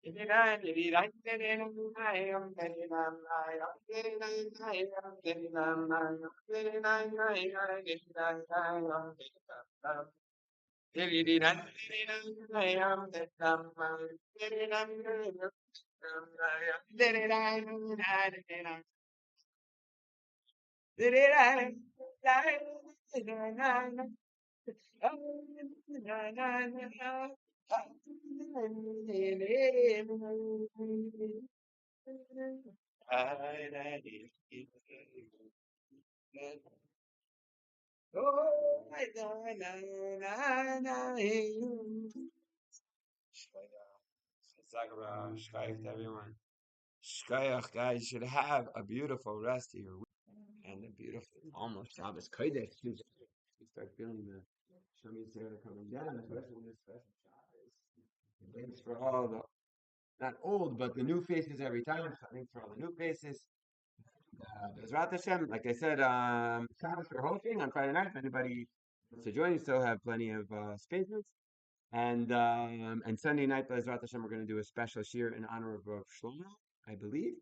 Oh, Shkayach to everyone. Shkayach, guys, you should have a beautiful rest of your week and a beautiful, almost Shabbos Kodesh. You start feeling the Shemi's there coming down, especially when it's special Shabbos. Thanks for all the, not old, but the new faces every time. So thanks for all the new faces. Bezrat Hashem, like I said, Shabbos we're hosting on Friday night. If anybody wants to join, you still have plenty of spaces. And Sunday night, Bezrat Hashem, we're going to do a special shir in honor of Rav Shlomo, I believe,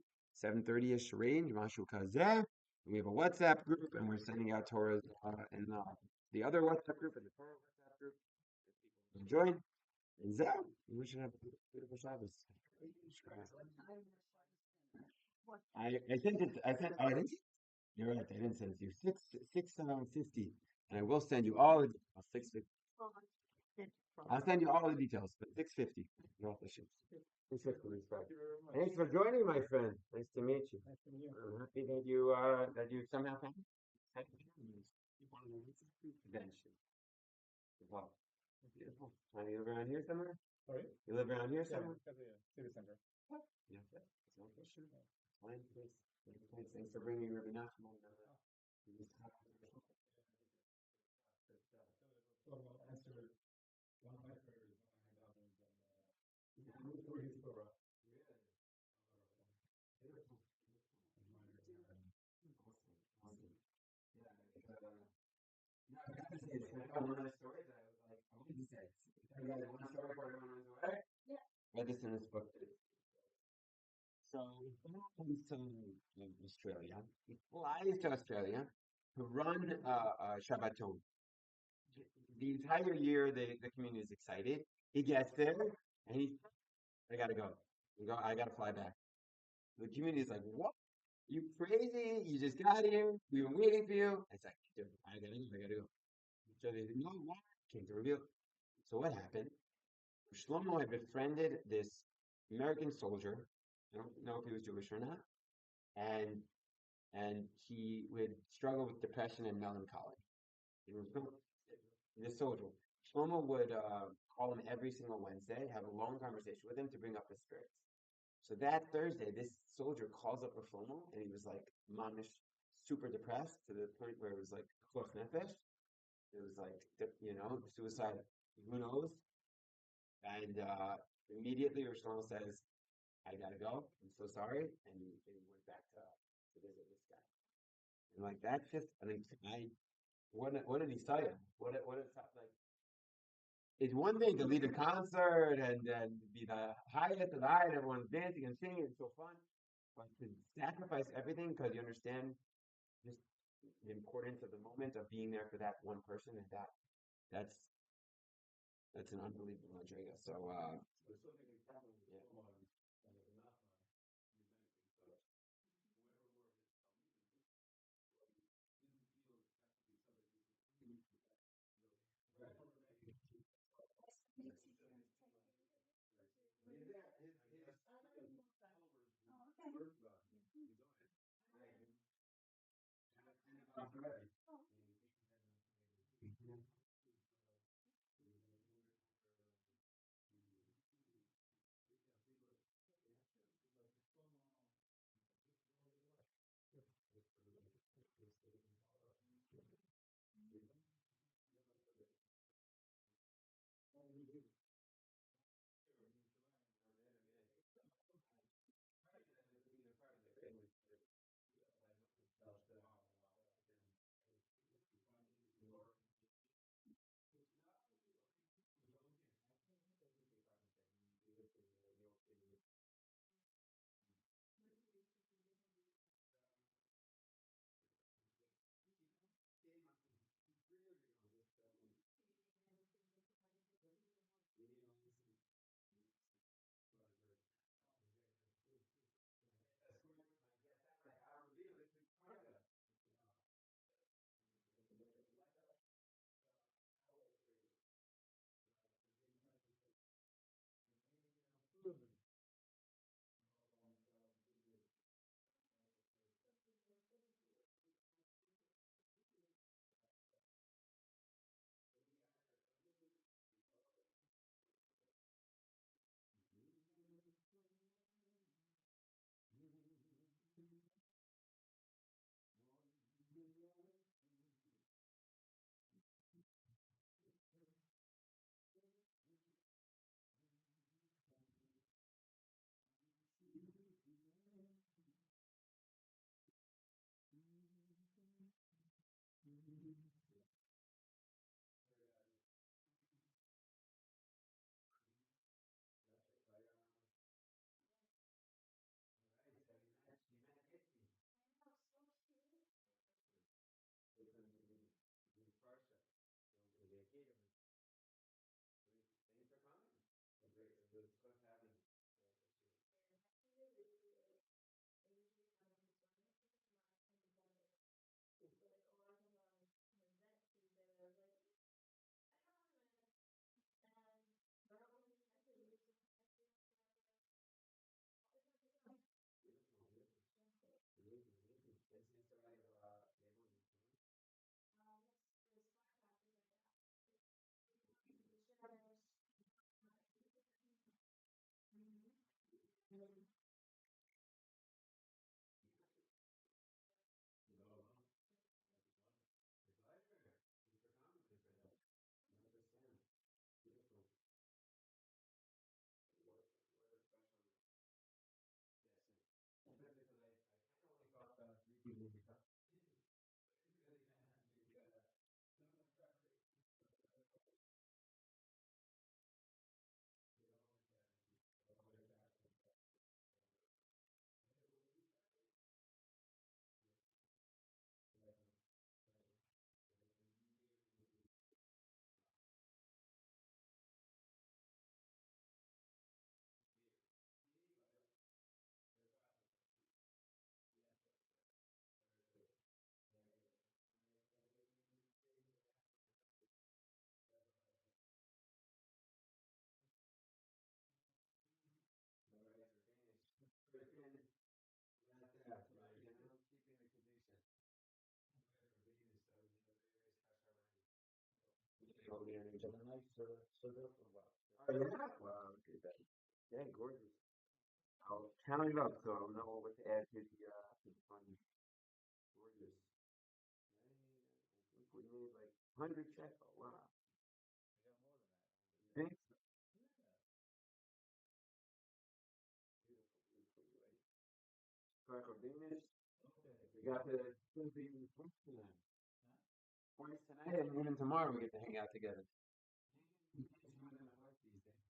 7:30ish range, Mashu Kazeh. We have a WhatsApp group, and we're sending out Torahs in the other WhatsApp group and the Torah WhatsApp group. If people can join. And Zeh, we should have a beautiful Shabbos. I sent it. Oh, I didn't. You're right. I didn't send it to you. 650, and I will send you all the details. 650. I'll send you all the details. But 650. Not the ships. 650 is right. Thanks for joining, my friend. Nice to meet you. Nice to meet you. I'm happy that you somehow found it. One of the benches. Wow. Beautiful. Do you live around here somewhere? Sorry? You live around here Yeah, somewhere? city center. Yeah. That's no question. Fine place. Thanks for bringing Rabbi Nachman. So I'll answer one of my prayers when I hang out and for his Torah. One of the stories that I was like, I wanted to say. You guys want a story before everyone runs away? Yeah. Read this in this book. So, when I was in Australia, flies to Australia to run Shabbaton. The entire year, the community is excited. He gets there, and I gotta go. I gotta fly back. The community is like, what? You crazy? You just got here. We've been waiting for you. It's like, dude, I gotta go. So they said, no, why? Came to reveal. So what happened? Shlomo had befriended this American soldier. I don't know if he was Jewish or not. And he would struggle with depression and melancholy. He was this soldier. Shlomo would call him every single Wednesday, have a long conversation with him to bring up his spirits. So that Thursday, this soldier calls up Shlomo, and he was like mamish, super depressed to the point where it was like close nefesh. It was like suicide. Who knows? And immediately, Shlomo says, "I gotta go. I'm so sorry," and he went back to visit this guy. And like that's just, I mean, what did he say? What is that like? It's one thing to lead a concert and be the highest of the high, and everyone's dancing and singing, it's so fun. But to sacrifice everything because you understand just the importance of the moment of being there for that one person, and that's that's an unbelievable entrega. So Over there in July, sort of. Oh yeah, wow, look at that. Yeah, gorgeous. I'll count it up so I'll know what to add to the fun. Gorgeous. Right? I think we made like 100 shekel. Wow. Thanks. Beautiful, beautiful. Right? Sparkle Venus. We got the twice tonight. Twice tonight and even tomorrow we get to hang out together. It's more than my wife these days.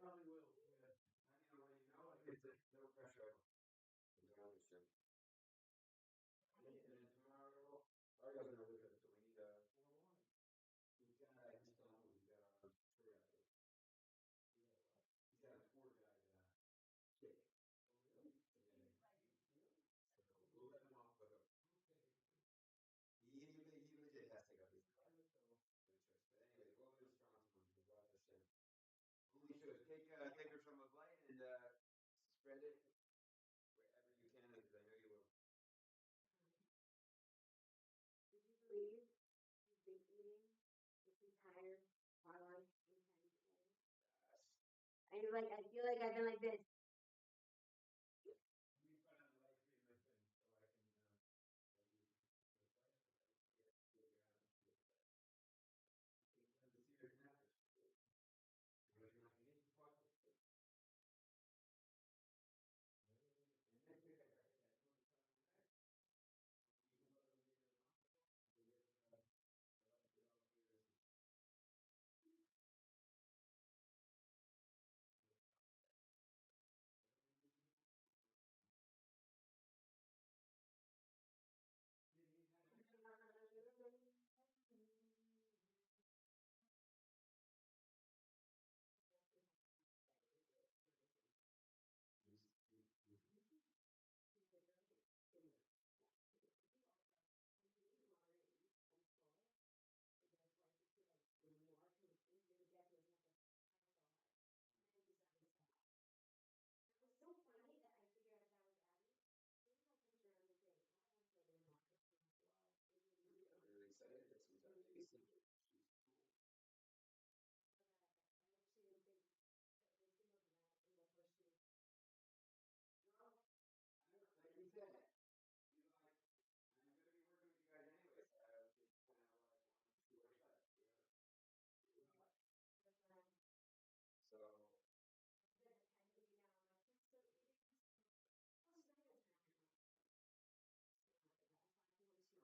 Probably will. Yeah. I mean, when you know, it's no pressure. It's your own issue. And then tomorrow, Argo's gonna live with us, so we need we've got, he's telling me, we've got our tour guide. He's got a tour guide, kit. Oh, really? Yeah. So we'll let him off the hook. He legit has to go. He's no choice. But anyway, we'll do strong to him. We'll Hashem. Only should take her from a light and spread it wherever you can, because I know you will. Did you believe he's been eating this entire Carlebach anytime he's eating? Yes. And you're like, I feel like I've been like this. Let me put on the light treatment thing so I can figure out the serious matters. Because you're not going to get caught. It was so funny that I figured out that was Abby. There's no picture on the thing. I don't want to say it anymore. I'm really excited. That's who's our babysitter. She's cool. I hope she didn't think that they singled him out in the horseshoe. No, like you said, he's like, I'm going to be working with you guys anyway, so I just kind of like want to see what's up. So,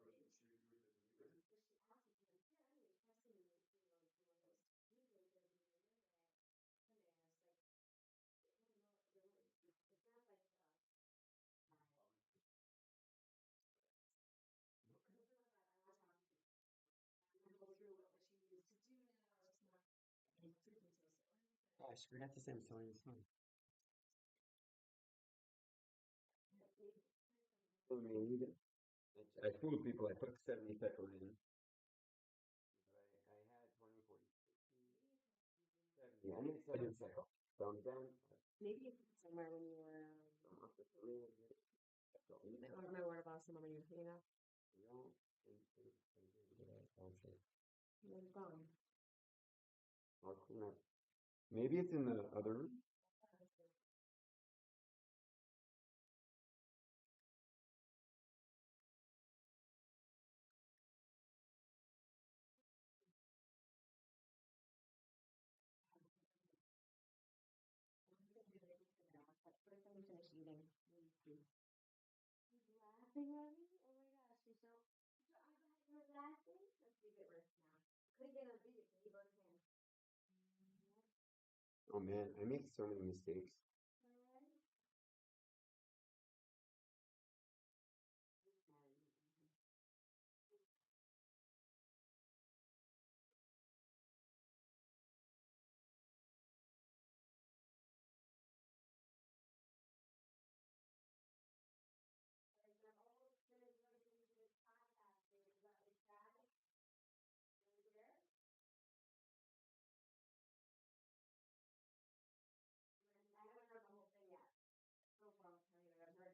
Then it had to be now. I'm like, you're still eating? Oh, she's not going to turn on. she was the believer. But she asked me, she's like, yeah, I mean, testing me, in one of those newsletters that Sunday, and I was like, oh, no, really? It's not like, I want to talk to you. I'm going to go through what she needs to do now. It's just not, it's freaking so silly. Gosh, we got to send Tony this one. I fooled people. I put 70 shekel in. But I had 20, 40, 70. I need 7 shekel. So I'm done. Maybe somewhere when you were, I don't remember what about someone when you were cleaning up. It was gone. I'll clean up. Maybe it's in the other room. She's laughing at me. Oh my gosh, she's so. You're laughing. Let's make it worse now. Couldn't get on video. Can you both hands? Oh man, I make so many mistakes. Alright. I'm almost finished listening to this podcast. Is that like sad? Really there? I haven't heard the whole thing yet. So far, I'll tell you what I've heard.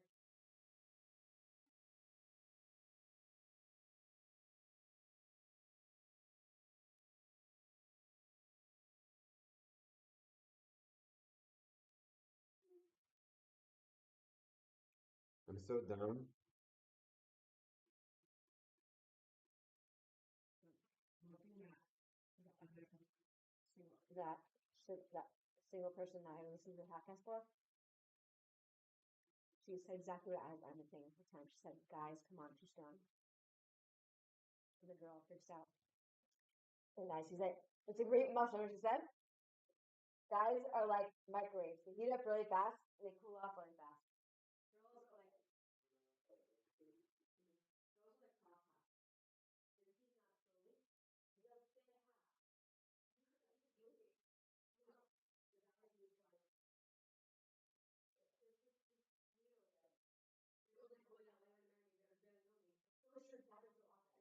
I'm so dumb. That that single person that I listened to the podcast for, she said exactly what I'm saying the whole time. She said, "Guys, come on, too strong." And the girl freaks out. And guys, she's like, "It's a great muscle." She said, "Guys are like microwaves. They heat up really fast and they cool off really fast. Girls are like cross half. They're heating up slowly. They'll stay half. The guys just like it's just you know what that. Girls like, "Oh yeah, I want to marry me. They're gonna know me." Of course, your dad is so often.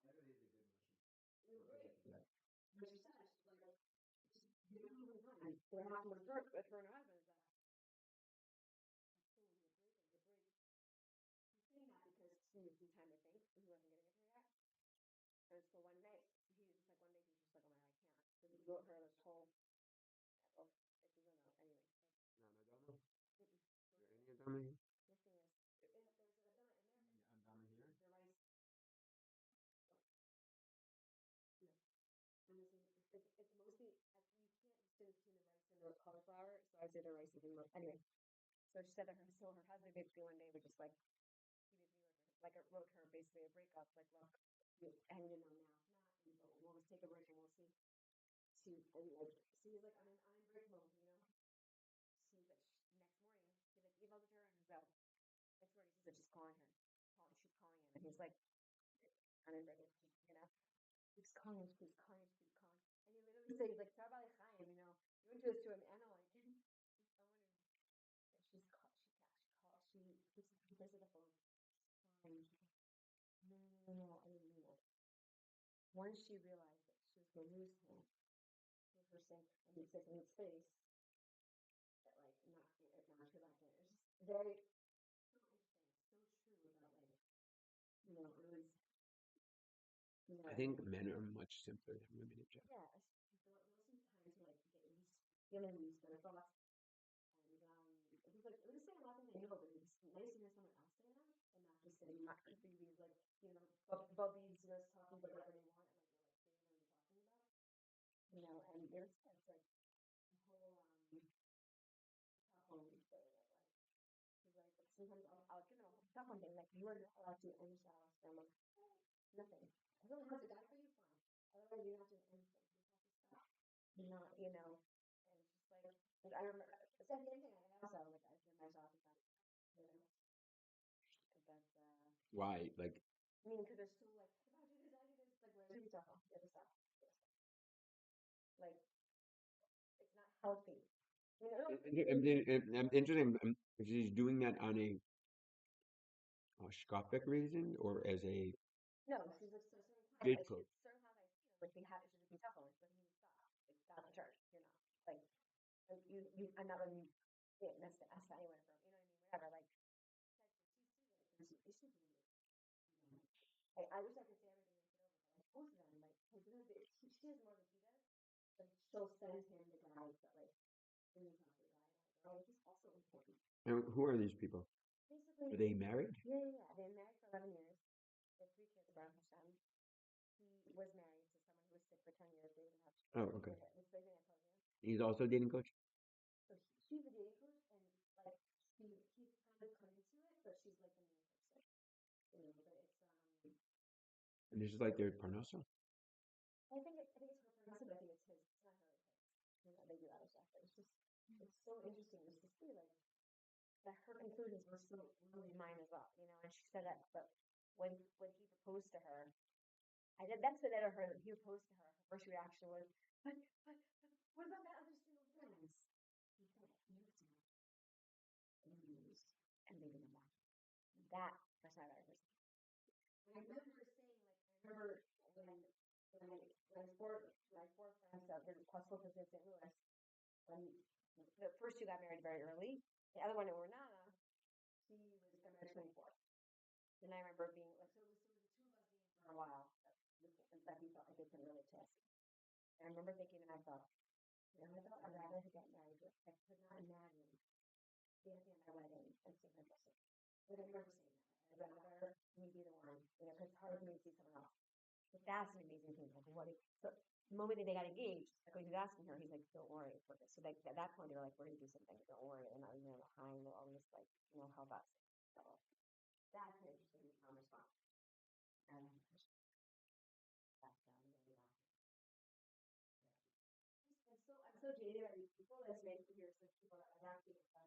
That is a good machine. You're great. But she said, she's like, you don't have time. What happened with her and her husband is that so when you break or you break. He's saying that because he needed some time to think and he wasn't getting it to her yet. And so one night, he was just like, one day he was just like, "Oh my God, I can't." So he wrote her this whole, oh, if you don't know, anyway. No, no, don't know. Mm-mm. Is there any Adama here? Yes, there is. There's a Adama in there. Adama here? The rice. No. And this is, it's mostly, you can't distinguish between the rice and the cauliflower, so I say the rice is in most, anyway. So she said that her husband basically one day would just like, he basically wrote her basically a breakup, like, "Look, and you know now it's not, and we'll just take a break and we'll see." And like, so he's like, I'm in break mode, you know. She's like, next morning, he like emailed her and he's out. Next morning, she's like, she's calling her. She's calling him, and he's like, "I'm in break, you know." Keeps calling, she keeps calling, she keeps calling. And he literally says, he's like, "Tzar Chaim, you know, you would do this to him." And I'm like, someone is, and she plays with the phone. She's crying. She's like, "No, no, no, no, I didn't mean it." Once she realized that she was going to lose him, with her saying, and he says in his face, that like, not too back in. It's just very, so interesting, so true about like, you know, it was, you know, I think men are much simpler than women in general. yeah, they'll some time to like get used, feeling used to their thoughts. And it was like, it was saying a lot of things I know, but it was nice to hear someone else say them and not just say, not these like, you know, bubbies just talking about whatever they want and like they're like saying what they're talking about. You know, and there's like the whole Stockholm thing that like she's like, sometimes I'll give them a whole Stockholm thing, like, you are not allowed to do any shower. So I'm like, nothing. As long as it's a guy for you, fine. Otherwise you're not doing anything. You have to stop. Not, you know, and it's just like I remember the same thing. I also like I hear myself with that, you know. But Why? Like, I mean, because they're still like, "If I do this, I do this." Like, where's your stuff? The other stuff. Like, it's not healthy. You know. I'm interested if she's doing that on a scopic reason or as a No, she's like, so certain times, bid like coach. certain times I see her, like we have it should be tougher, but you need to stop. Like, that's the church. You're not like I'm not letting you that's anywhere from, you know what I mean, whatever. Like, said so she sees it. There's some issues with you. I wish I could say everything makes it over, but like most of them, like she has more than he does, but she'll send him the guys that like when you talk to the guy and the girl, which is also important. And who are these people? Basically, Are they married? yeah. They've been married for 11 years. They have 3 kids, Baruch Hashem. He was married to someone who was sick for 10 years. They didn't have. Oh, okay. This big thing I told you. He's also a dating coach? So she's a dating coach, and like he's kind of come into it And it's just like their parnasa. I think it's her person, but I think it's his. It's not really his. You know, they do other stuff, but it's so interesting just to see like that her conclusions were so really mine as well. You know, and she said that, but when he proposed to her, that's what I heard. He proposed to her. Her first reaction was, but what about that other single friends? He said, and leaving them back. That person I've ever seen. I remember saying, like, when my four friends that were plus focus in St. Louis, when the first two got married very early, the other one, Nana, she was got married 24. And I remember being like, so it was the two of us being for a while that he felt like they couldn't really test. And I remember thinking to myself, I'd rather get married. I could not imagine dancing at my wedding and seeing her dressing. But I remember saying that. I'd rather me be the one, because it's hard for me to see someone else. But that's an amazing thing. Like, so the moment that they got engaged, like when he was asking her, he's like, "Don't worry." So like at that point, they were like, "We're gonna do something. Don't worry." And I was behind all this, like, how about. So that's an interesting response. And that's really awesome. I'm so jaded by these people. That's nice to hear such people that are actually fun.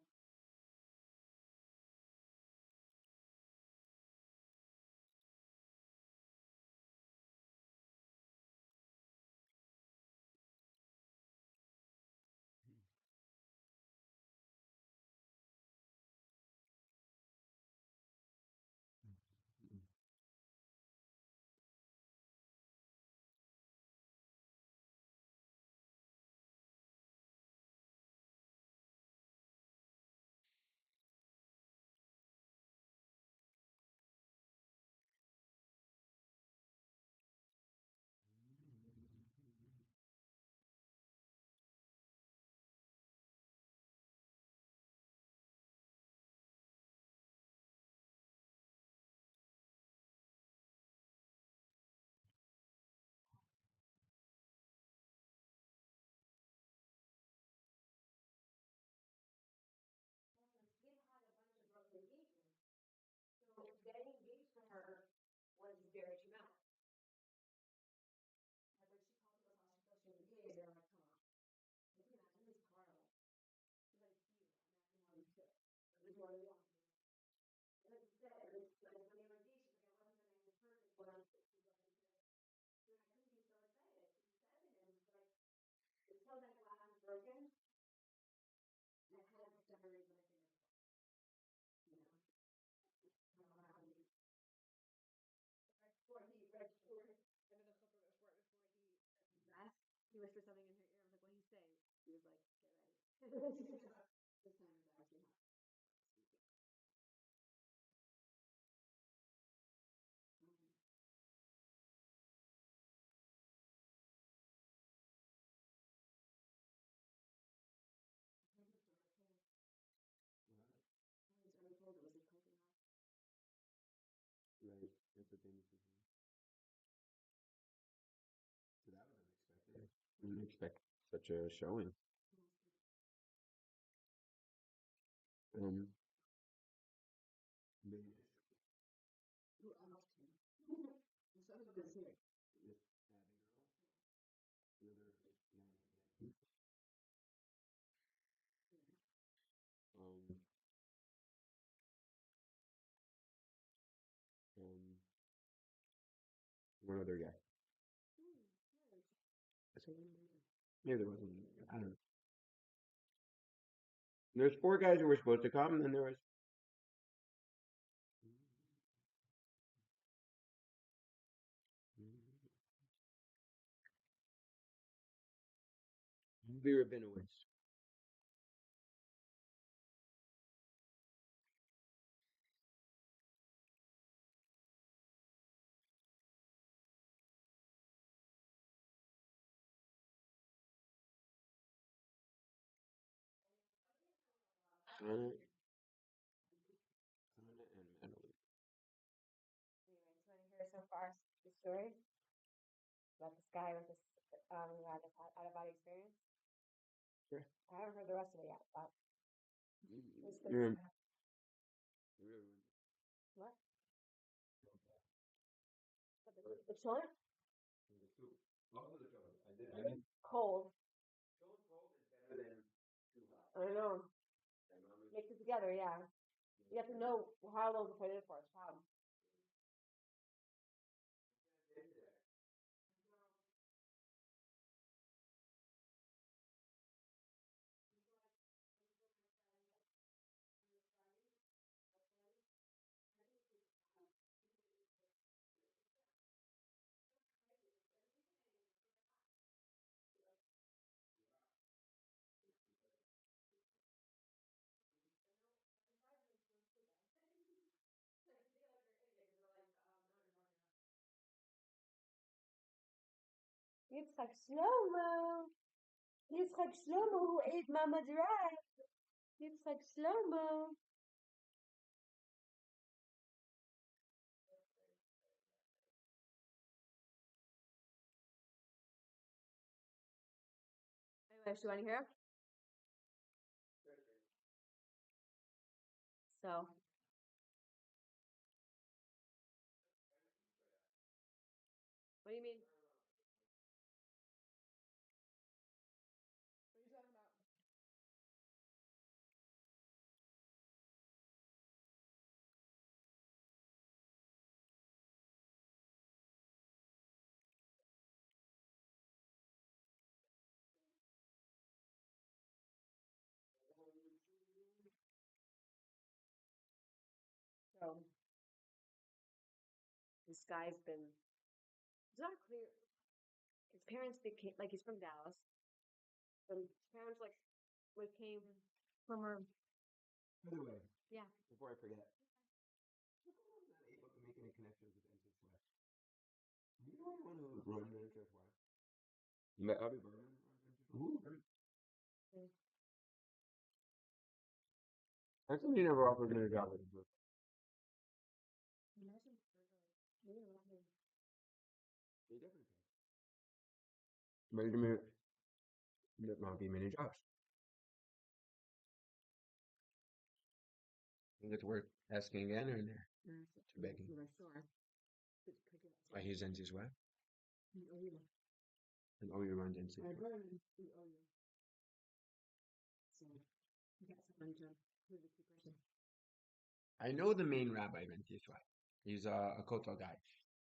He had a bunch of broken engagements. So getting engaged to her was very traumatic. Like when she called people how she felt she was engaged, they're like, "Come on, you can imagine this is horrible." She's like, "It's you. Imagine how you feel. It was what you want to do." And like you said, it was like when they were engaged, she's like, "I wasn't the nicest person." When I was 60, because I couldn't be so excited. She said to him, "It's like until that glass is broken, I kind of generated my fingers." You know, I don't know how to do. Before he read before he asked, he whispered something in her ear. I was like, "What did he say?" He was like, "Get ready." This time is actually not. He's already told it was his coaching house. Right. That's what they need to do. So that was unexpected. I didn't expect such a showing. Maybe Who asked him? So it was here. this Abby girl, the other guy. Um, um, one other guy. Maybe there wasn't. I don't know. There's four guys who were supposed to come, and then there was. Vera Binowitz. Anna and Madeline. Anyway, do you want to hear so far the story about this guy with this out of body experience? Sure. I haven't heard the rest of it yet, but it's good. Yeah. What? But The chili? The soup. Also the chili. I did. Cold. Chili cold is better than too hot. I know. And Mix it together, yeah. You have to know how long to put it in for. It's a problem. It's like Shlomo. It's like Shlomo who ate Mama dry. It's like Shlomo. Anyway, so you want to hear? So. What do you mean? What are you talking about? So, this guy's been, it's not clear. His parents became, like, he's from Dallas. And his parents, like, came from her. By the way, Yeah. before I forget, how come I'm not able to make any connections with NC Swift? You know anyone who runs NC Swift? You met Abby Berman? How come you never offered me a job with him? They definitely can. Maybe there might be many jobs. I think it's worth asking again or there. Too begging. Why he's NC Swift? And all you runs NC Swift. I know the main rabbi of NC Swift. He's a Kotel guy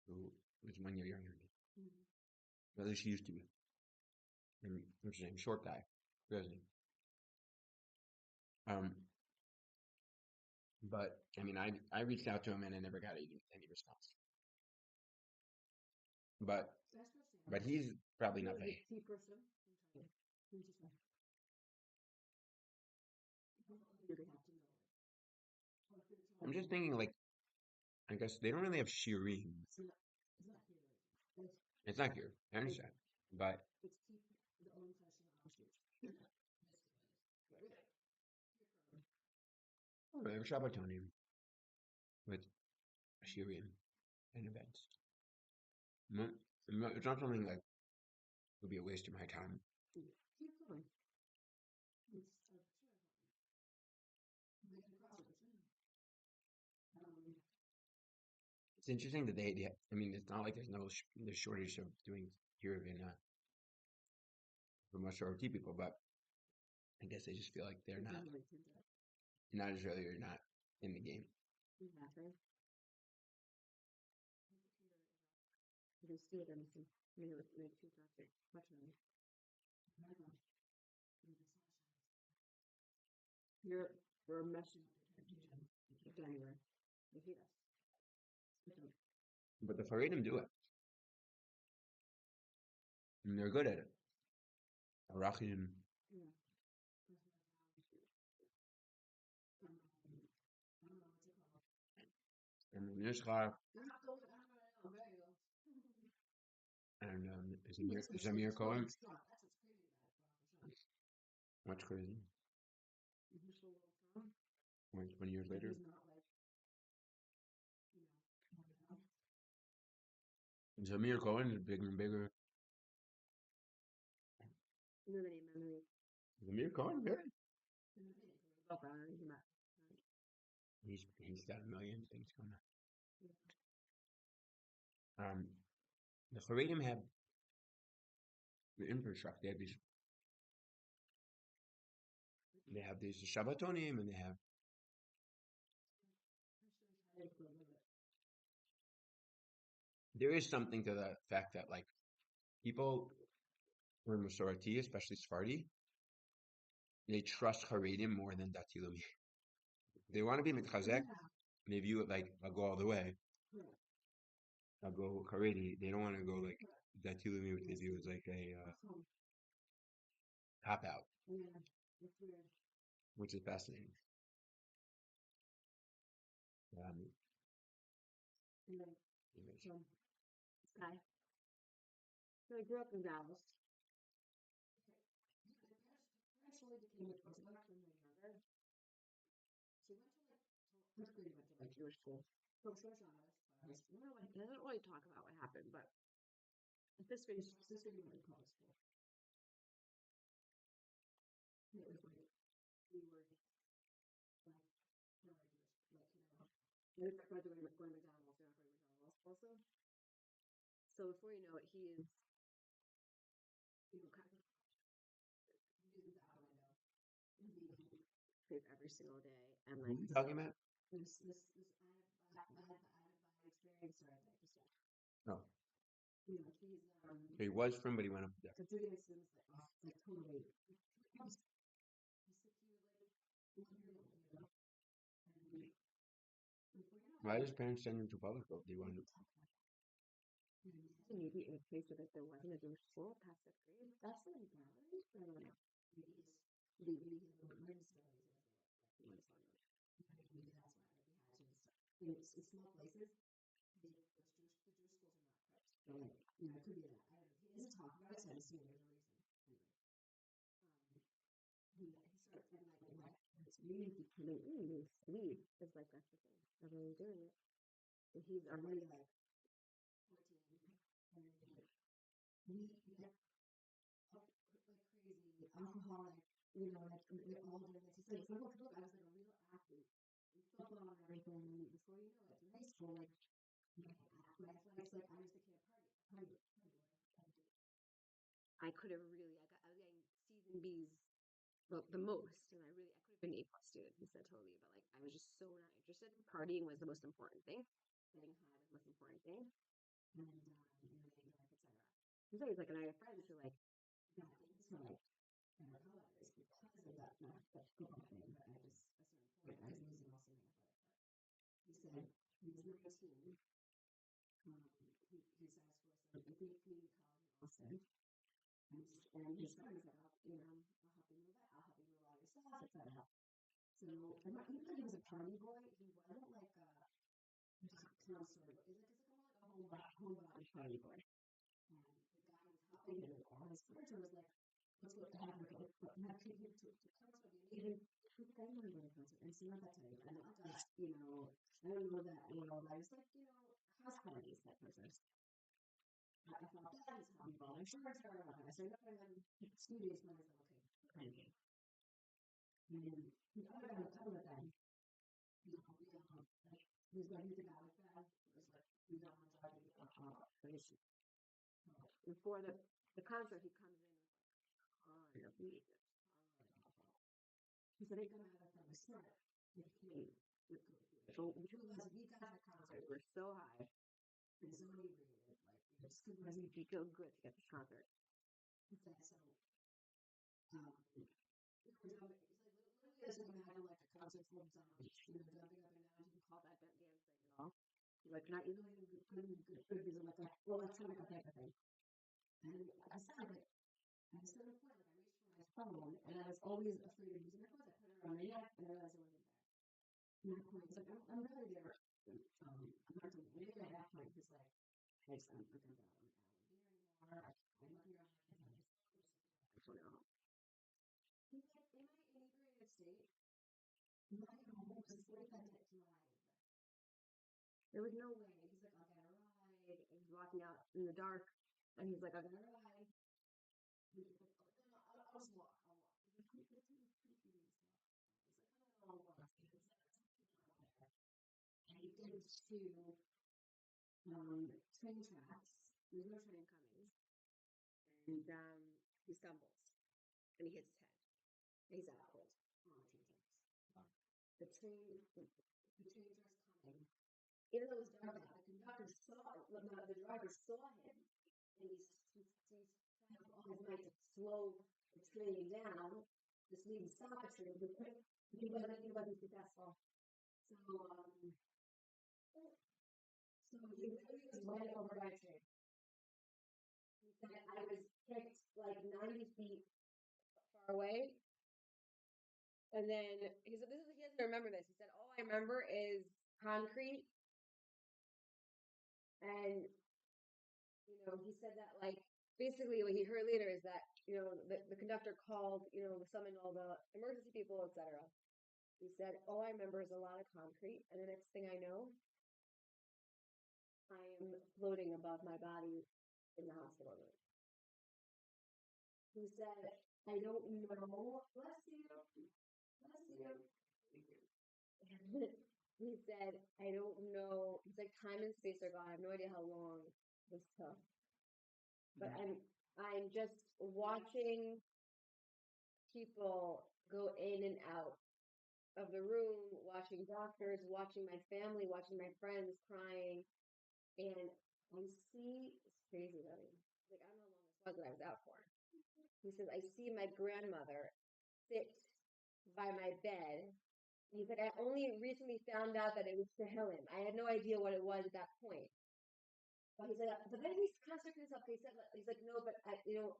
who was 1 year younger than me. At least he used to be. What's his name? Short guy. What's his name? But I mean, I reached out to him and I never got any response. But he's probably not paying. I'm just thinking, like, I guess they don't really have shirim. It's not here. I understand, but they have Shabbatonim with shirim and events. It's not something like would be a waste of my time. It's interesting that I mean, it's not like there's no there's shortage of doing here in for most ROT people, but I guess they just feel like they're not Israeli or not in the game. You're messing anywhere. But the Haredim do it. And they're good at it. Arachim. And Nishcha. And Zamir Cohen. That's crazy. 20 years later. Zamir Cohen is bigger and bigger. Zamir Cohen, really? He's got a million things coming. The Haredim have the infrastructure. They have these Shabbatonim, and they have. There is something to the fact that like people who are Masorati, especially Sephardi, they trust Haredim more than Datilumi. They want to be Mitchazek. They view it like I'll go all the way. I'll go Haredi. They don't want to go like Datilumi, which they view as like a cop out, which is fascinating. Guy. So I grew up in Dallas. Actually became a Orthodox when they were younger. She went to like pretty much like Jewish school. So social honest. It doesn't really talk about what happened, but this grade went to public school. It was like we were like I graduated with going to McDonald's after McDonald's also. So before you know it, he is kind of using the out window and being safe every single day. And like What are you talking about? This I had bad experience, or I just No. You know, He was from, but he went up there. so doing this was like totally. Why did his parents send him to public school? They wanted. Maybe in a case that there wasn't a Jewish school past fifth grade, that's what I'm gathering. I don't know. Maybe his learning disabilities wasn't like maybe that's why like he had to in small places. The Jewish schools are not equipped. So like it could be that. I don't know. He doesn't talk about it, so I assume there's a reason. Anyway, he starts and like it's really becoming sleep is like that's the thing. Everyone's doing it. So he's already like 14 and we get up like crazy, alcoholic, you know, like they're all doing this. He's like, it's like, look, I was like a real athlete in football and everything. And before you know it, in high school, like my athletics, like I was the kid party. I could have really, I was getting C's and B's the most, and I could have been an A+ student. He said totally, but like I was just so not interested. Partying was the most important thing. Getting high was the most important thing, and etc. He's always like, and I have friends who like got things for like better holidays because of that, not that football thing, but I just a certain point I was losing also my athletic part. He said he was 19. He started school at community college in Austin. And his friend said, I'll help you move it. I'll help you move all your stuff, etc. So, even though he was a party boy, he wasn't like a counselor. It's like a homebody party boy. And the guy who was helping him, all his furniture was like, let's go to have him to concert. Even who can go to concert? And so, not that tell you, and not just, I don't know that world. I was like, house parties, that person. I thought that is how we bought insurance for everyone. I started up and then studios when I said, okay, kind of. And the other guy, the other guy, he was like, he's a guy like that. It was like, we don't want to try to get alcohol. Before the concert, he comes in with like, oh, you're beating it. He said, I come out of the start with me. So we got that concert. We're so high. And so inebriated. Like, it just couldn't feel good to get this concert. He said, so, it was like, literally as if I'm having like a concert full of zombies, jumping up and down. You can call that dancing at all. Like, not even good music, like electronic type of thing. And I started like, at a certain point, like, I reached for my phone, and I was always afraid of using my phone. I put it on my neck, and I realized it wasn't there. And that point, it's like, I'm really there. I'm not doing anything at that point. He's like, I'm not going to go out here anymore. I'm looking around. I don't know. He's like, in my inebriated state, my home was a 45-minute drive. There was no way. He's like, I'll get a ride. And he's walking out in the dark, and he's like, I'll get a ride. He's like, I'll just walk. He's like, 15 minutes to walk. He's like, I'll walk. And he gets to train tracks. There's no train coming. And he stumbles and he hits his head. And he's out cold. Oh, 10 times. The train starts coming. Even though it was dark out, the conductor saw, the driver saw him, and he's trying with all his might to slow the train down, just need to stop the train. He wasn't successful. So he literally was right over my train. He said I was kicked like 90 feet far away. And then he said, he doesn't remember this. He said, all I remember is concrete. And, he said that, like, basically what he heard later is that, the conductor called, summoned all the emergency people, etc. He said, all I remember is a lot of concrete. And the next thing I know, I am floating above my body in the hospital room. He said, I don't know. Bless you. He said, I don't know. He's like, time and space are gone. I have no idea how long this took. But I'm just watching people go in and out of the room, watching doctors, watching my family, watching my friends crying. And I see, it's crazy, buddy. Like, I don't know how long this was that I was out for. He says, I see my grandmother sit by my bed. He's like, I only recently found out that it was Tehillim. I had no idea what it was at that point. But he's like, but then he's constructing himself. He's like, no, but when you're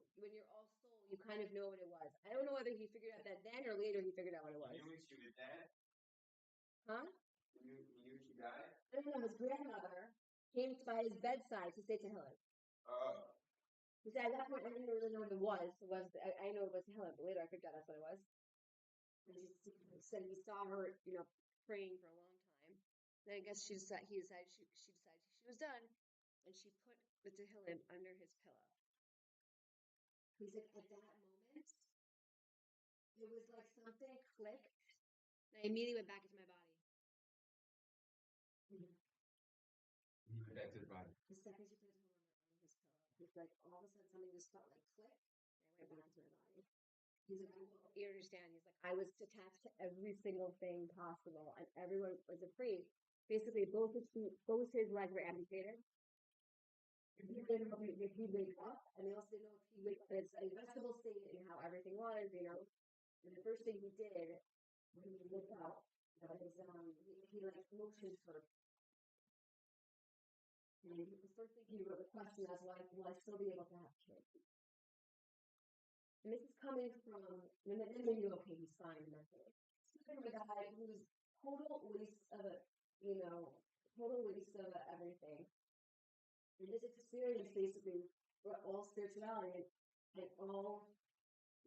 all soul, you kind of know what it was. I don't know whether he figured out that then or later he figured out what it was. You knew when she was dead? Huh? You knew she died? I don't know. His grandmother came by his bedside to say Tehillim. Oh. He said, at that point, I didn't really know what it was. I know it was Tehillim, but later I figured out that's what it was. And he said he saw her, praying for a long time. Then I guess he decided she was done, and she put the Tehillim under his pillow. He's like, at that moment, it was like something clicked, and I immediately went back into my body. He went back to the body. The second she put the Tehillim under his pillow, it's like all of a sudden something just felt like click, and I went back into my body. He's like, you understand? He's like, I was attached to every single thing possible, and everyone was afraid. Basically, both his legs were amputated. He didn't know if he'd wake up, and they also didn't know if he'd wake up in a vegetable state and how everything was, And the first thing he did when he woke up was he like motioned for. And the first thing he wrote the question was, will I still be able to have kids? And this is coming from, and then you knew, okay, he's fine, and that's it. From a guy who's total waste of everything. And this experience basically brought all spirituality and all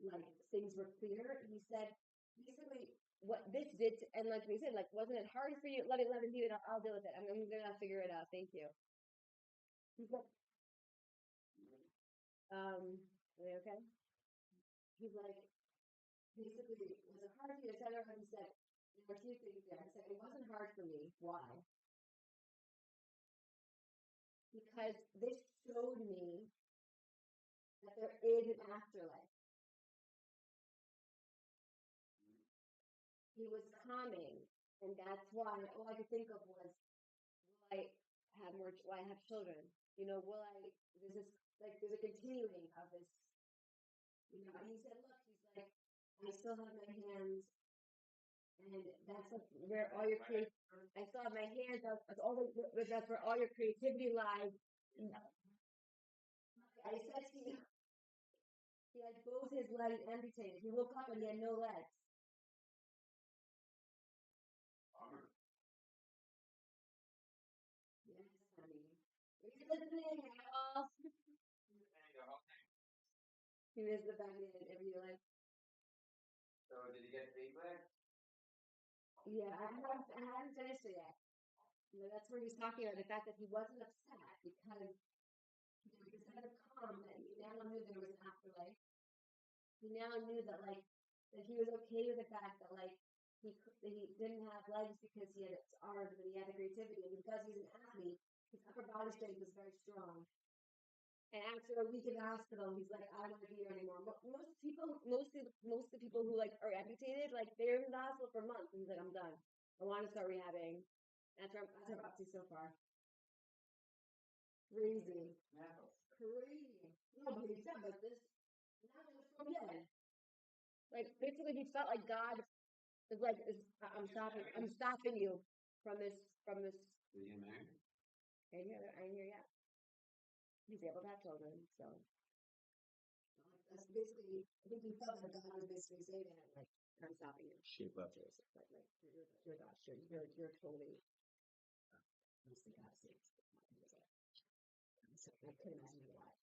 like things were clear. He said basically what this did, and like we said, like wasn't it hard for you? Let him do it. I'll deal with it. I'm gonna figure it out. Thank you. He said, are they okay? He's like, basically, was it hard for you? He said, there were two things there. He said, it wasn't hard for me. Why? Because this showed me that there is an afterlife. He was calming, and that's why all I could think of was, will I have more? Will I have children? Will I? There's a continuing of this. And he said, look, he's like, I still have my hands, and that's where all your creativity. I still have my hands. That's where all your creativity lies. I said to you, he had both his legs amputated. He woke up and he had no legs. Yes, honey. Are you listening? He missed the back end every life. So did he get fake legs? Yeah, I haven't finished it yet. That's where he's talking about the fact that he wasn't upset because he was kind of calm that he now knew there was an afterlife. He now knew that that he was okay with the fact that he didn't have legs because he had arms and he had the creativity, and because he's an athlete, his upper body strength was very strong. And after a week in the hospital, he's like, I don't want to be here anymore. Most people, most of the people who like are amputated, like they're in the hospital for months. And he's like, I'm done. I want to start rehabbing. That's what I'm up to so far. Crazy. Crazy. No, but he said like this. Now it's from dead. Like basically, he felt like God is like, I'm stopping you from this. Did he get married? I hear, yeah. He's able to have children, so. That's basically, I think he felt like God was basically saying that, like, I'm stopping you. Shape up. Like you're God, you're totally, honestly, God saves. So I couldn't imagine your life.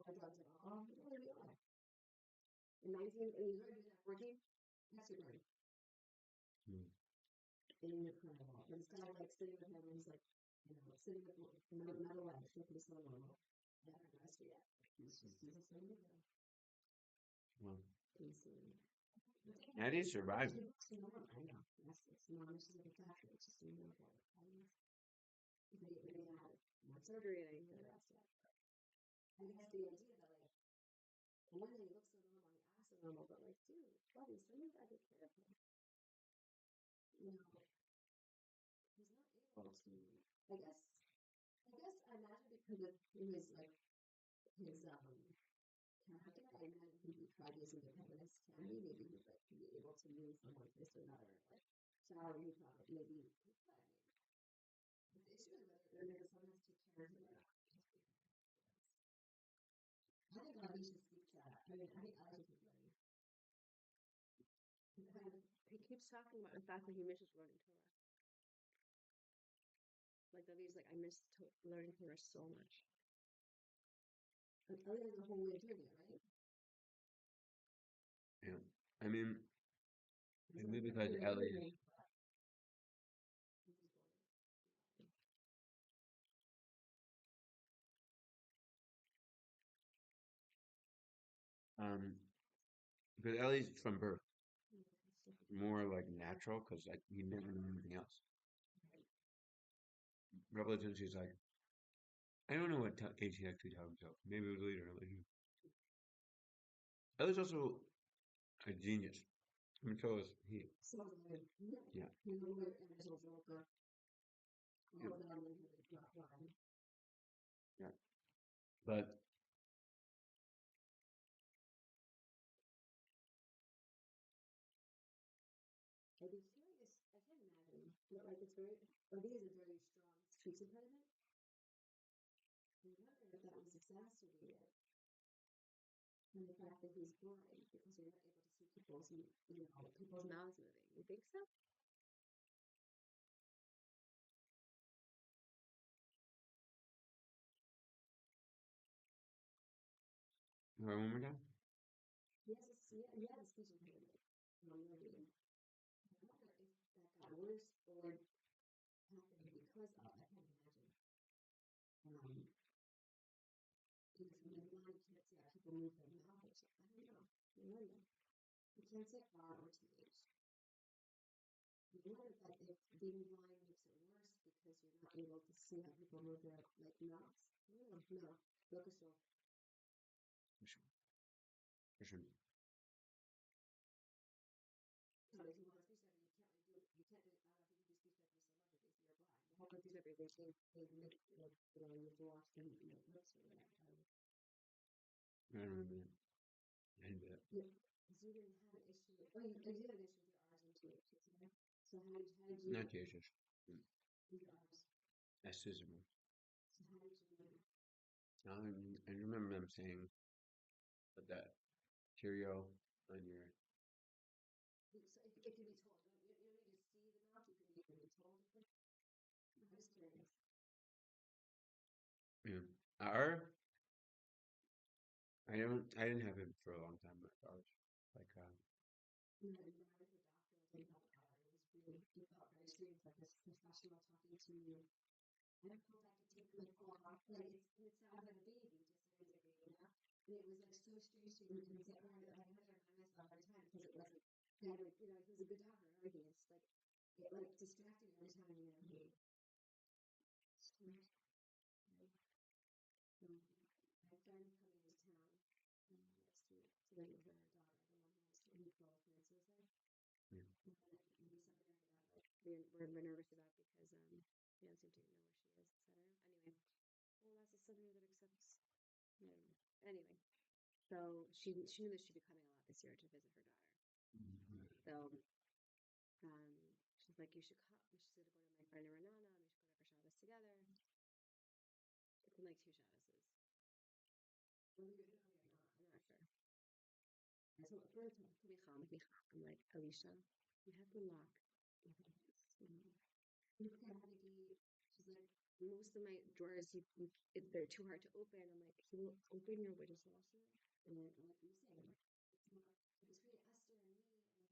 All the drugs and all, you're going to be alive. In 19, and he's already been at 14, that's your brain. In your Carlebach. And this guy, like, sitting with him, and he's like, sitting with metal legs, looking so normal. I haven't asked you yet. He's a son of a gun. Well, He's how do you survive? I know. It's not much of a factor. It's just a miracle. They had more surgery and anything the rest of it. I guess the idea that, like, one day he looks so normal, he acts so normal, but, like, dude, buddy, someone's got to take care of him. You know, he's not able to. I imagine because of his, like, his, character, I imagine he tried using the feminist candy. Maybe he'd like be able to move from one place to another, like shower new product, maybe. But the issue is whether someone has to take care of him or not. I think Roddy should speak to that. I mean, I think I should speak to Roddy. He keeps talking about the fact that he misses learning Torah. Like that he's like, I miss learning Torah so much. Like Ellie has a whole way of doing it, right? Yeah. I mean, maybe because Ellie is. Because Ellie's from birth. More like natural because like he never knew anything else. Revelation, she's like, I don't know what age he actually taught himself. Maybe it was later. Ellie's also a genius. I mean, so is he. Yeah. Yeah. But I'd be curious. I can't imagine, but like it's very. I think it's a very strong speech impediment. I wonder if that was exacerbated from the fact that he's blind because you're not able to see people's mouths moving. You think so? one more time. He has a speech impediment. I wonder if that got worse or happened because of. I can't imagine. Because when you're blind, you can't see how people move their mouth or something. I don't know. I wonder. You can't say R or TH. I wonder if being blind makes it worse because you're not able to see how people move their like mouths. I don't know. No. Look at so. For sure. So if you want a speech therapy, you can't do it. I don't know if you can do speech therapy so much if you're blind. The whole speech therapy, they make like you have to watch them lips or whatever. I don't remember that. I didn't do that. Yeah. Because you didn't have an issue. You did have an issue with your R's and THs, right? So how did you? Not THs. Your R's. S's are more. So how did you? I remember them saying that Cheerio on your. So it can be told. You don't need to see the mouth. You can be told. I'm just curious. Yeah. R. I didn't have it for a long time. Like ours. Like You know, when I was a doctor, I didn't have R. It was really, you felt very serious, like this professional talking to you. I don't know if I could take my call off. Like it sounds like a baby, just sounds like a baby, you know? And it was like so strange to me because I had to remind myself every time because it wasn't. He was a good doctor and everything. It's like it like distracted every time he. went with her daughter, the one who committed suicide. Yeah. And we we're nervous about because we don't seem to know where she is, etc. Anyway, well, that's a sibling that accepts. Anyway, so she knew that she'd be coming a lot this year to visit her daughter. So she's like, you should come. She's gonna go to my friend Renana, and we should go to her Shabbos together. It's in like 2 Shabboses. I'm not sure. So first, I'm like, Alicia, you have to lock your hands. She's like, most of my drawers, they're too hard to open. I'm like, you will open your dishwasher, and then I'm like, you saying, it's between Esther and me,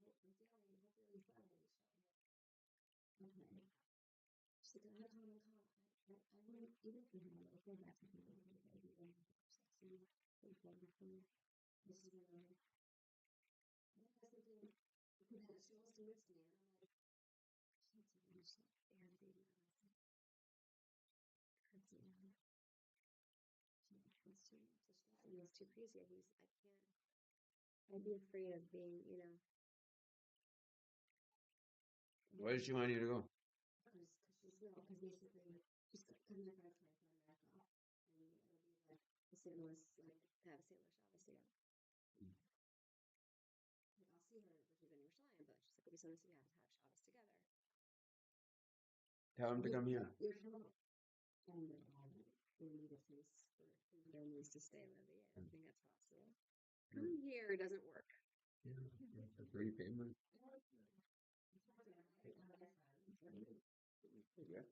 and I hope my family, and hopefully it's fun, Alicia. Okay. She's like, I wouldn't even for him, I feel bad for him. This is what I'm like. That's the thing. She wants to miss me, and I'm like, she's so irritating. It's too much. It's too crazy. I can't. I'd be afraid of being, Where does she want you to go? Because basically, just because my friend's coming from America, and it'll be like the St. Louis, like to have a St. Louis Shabbos together. Like, I'll see her when she's in Yerushalayim, but she's like, it'll be so nice to have Shabbos together. Tell him to come here. And they need a place for their needs to stay where they are. I think that's possible. Coming here doesn't work. Yeah, that's very famous. Yeah.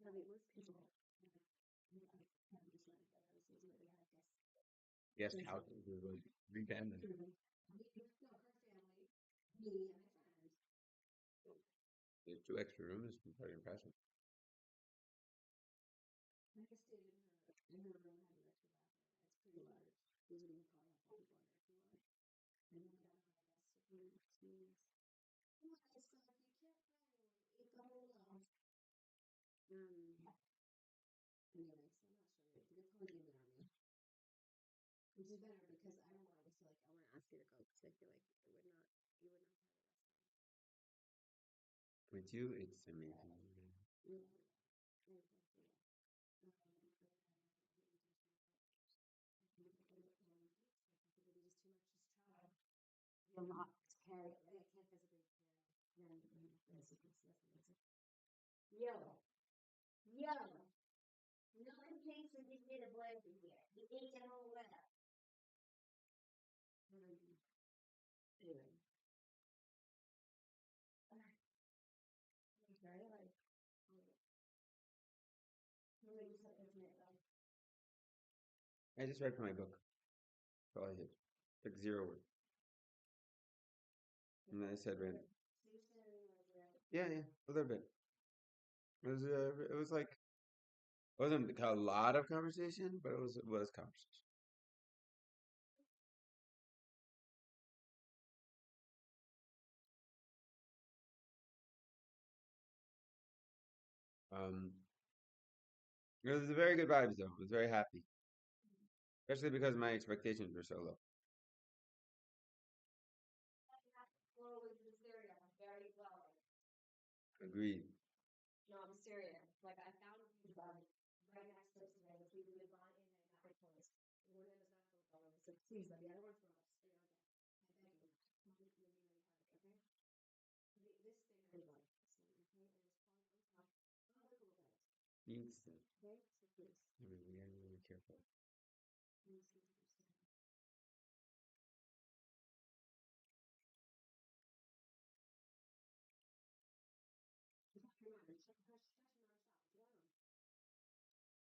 I mean, most people Guest houses are like repayment. No, her family, me, and my friends. There's 2 extra rooms. It's pretty impressive. I just stayed in her room, had an extra bathroom. It's pretty large. These are probably have 4 people in there if you want. And then down on my desk, if you want to use. Okay, so if you can't find one, eat the whole lot. Anyway, so I'm not sure. You're probably in the army. Which is better because I don't want to feel like I want to ask you to go because I feel like you would not have the best time. With you, it's amazing. Just too much just travel. A lot to carry. I can't physically carry. Yo. No complaints when this little boy is here. He ate the whole well. Anyway. Very like. I just read from my book. That's all I did. Took 0 words. And then I said read. Yeah, a little bit. It was like, it wasn't a lot of conversation, but it was conversation. It was a very good vibes though. I was very happy, especially because my expectations were so low. Very well. Agreed. No, I'm serious. Like I found these right next to us today. Which we would have gone in and not closed. One of them is not closed. I said, please, let the other one's for us. I beg you. Maybe really hard. Okay. This thing is like this one. Okay, and it's on top. All the cool guys. Needs to. Okay, so please. We gotta be really careful.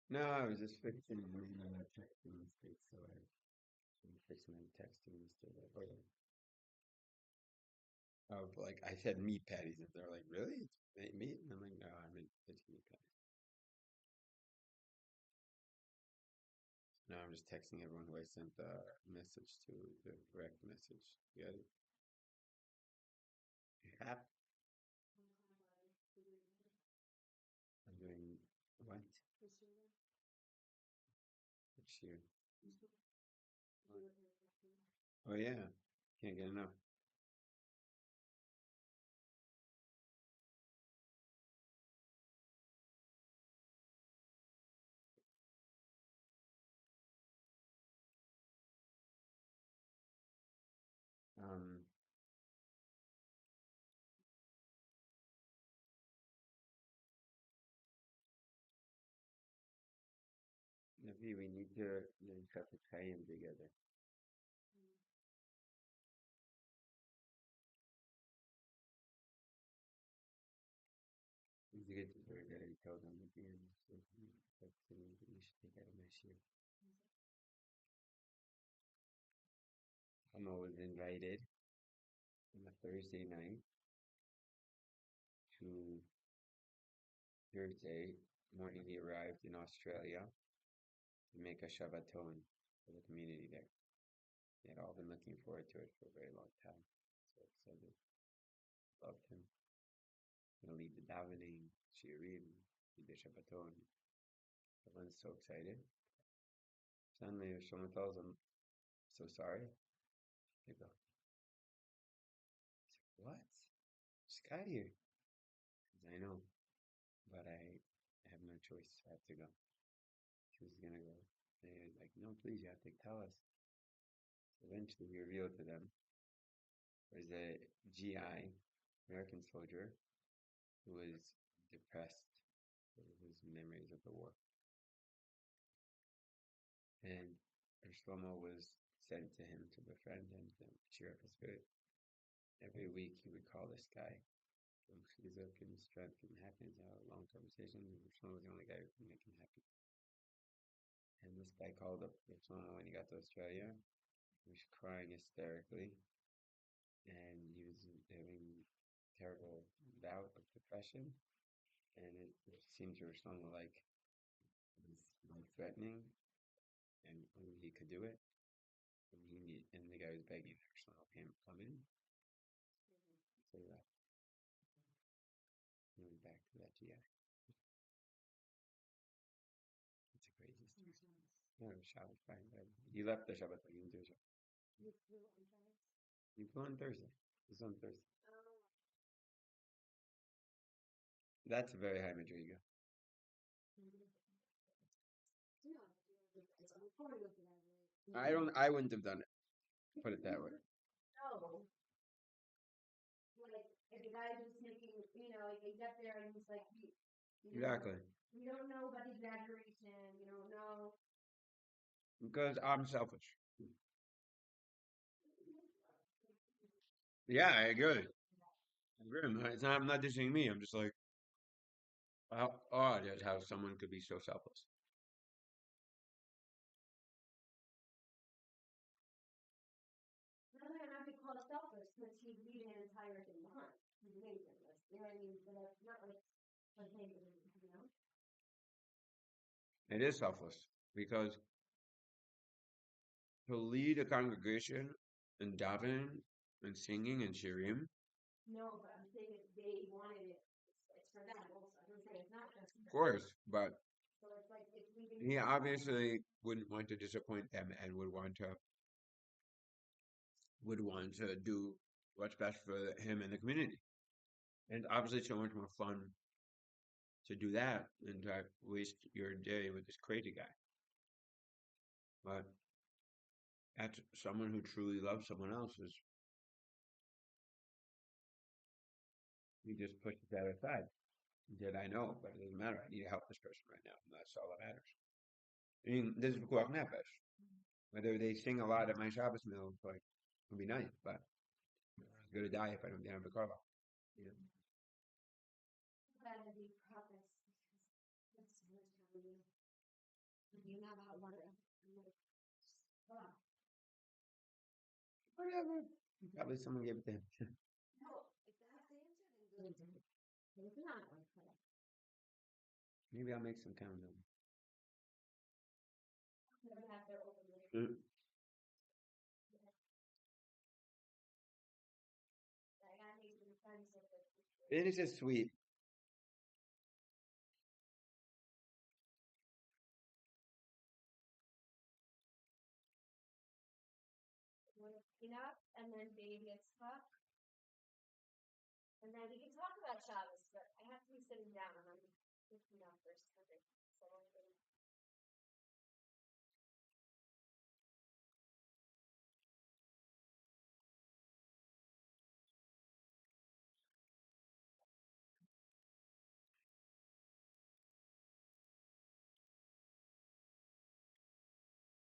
No, I was just fixing my texting mistakes, so I fixed my texting mistake. Oh, like I said meat patties, and they're like, really? It's meat? And I'm like, no, I meant it's meat patties. Now I'm just texting everyone who I sent the message to, the correct message. You got it? Yeah. I'm doing what? Which year? Oh yeah, can't get enough. Um, maybe we need to learn Chaim together. It's good to hear that I told them at the end. So that's something that you should take out of my share. Hama was invited on a Thursday night to Thursday morning. He arrived in Australia to make a Shabbaton for the community there. They had all been looking forward to it for a very long time. So excited. Loved him. Gonna lead the davening, shiurim, lead the Shabbaton. Everyone's so excited. Suddenly, Rav Shlomo tells him, "So sorry." They go, "What? Just got here." He says, "I know, but I have no choice. I have to go." He was gonna go. And he was like, "No, please, you have to tell us." So eventually, he revealed to them there's a GI, American soldier, who was depressed with his memories of the war. And Rav Shlomo was sent to him to befriend him, to cheer up his spirit. Every week he would call this guy, give him chizuk and strength and happiness, have a long conversation. And Rav Shlomo was the only guy who could make him happy. And this guy called up Rav Shlomo when he got to Australia. He was crying hysterically, and he was having terrible bout of depression. And it seemed to Rav Shlomo like it was life-threatening, and only he could do it. And the guy was begging Rav Shlomo, come in. So he left. He went back to that GI. It's a crazy story. No, Shabbat, fine. He left the Shabbat, but he didn't do a Shabbat. You flew on Friday? He flew on Thursday. It's on Thursday. Oh. That's a very high madriga. I wouldn't have done it. Put it that way. No. Like, if the guy's just making, like, you get there and he's like, Exactly. You don't know about the exaggeration. You don't know. Because I'm selfish. Yeah, I agree. I'm not dissing me. I'm just like, how odd is how someone could be so selfless. No, I'm not going to call it selfish because he's leaving an entire thing behind. He's amazing. You know what I mean? But it's not like, It is selfless because to lead a congregation in davening and singing and shirim. No, but I'm saying if they wanted it, it's for them also. I'm saying it's not just. Of course, but so it's like it's leaving. He obviously wouldn't want to disappoint them and would want to do what's best for him and the community. And obviously, it's so much more fun to do that than to waste your day with this crazy guy. But that's someone who truly loves someone else is he just pushes that aside. He said, "I know, but it doesn't matter. I need to help this person right now, and that's all that matters." I mean, this is Pekuach Nefesh. Whether they sing a lot at my Shabbos meal, like, would be nice, but I'm going to die if I don't get on the Carlebach. You know? Better be prophets because that's so much time. You're not out water. Whatever. Probably someone gave it to him. No, if that's the answer, then good. It's not like that. Maybe I'll make some countdown. Never have their open. It is just sweet. Enoch, and then Dave Yitzchak. And then we can talk about Shabbos, but I have to be sitting down and I'm thinking about first. Okay. So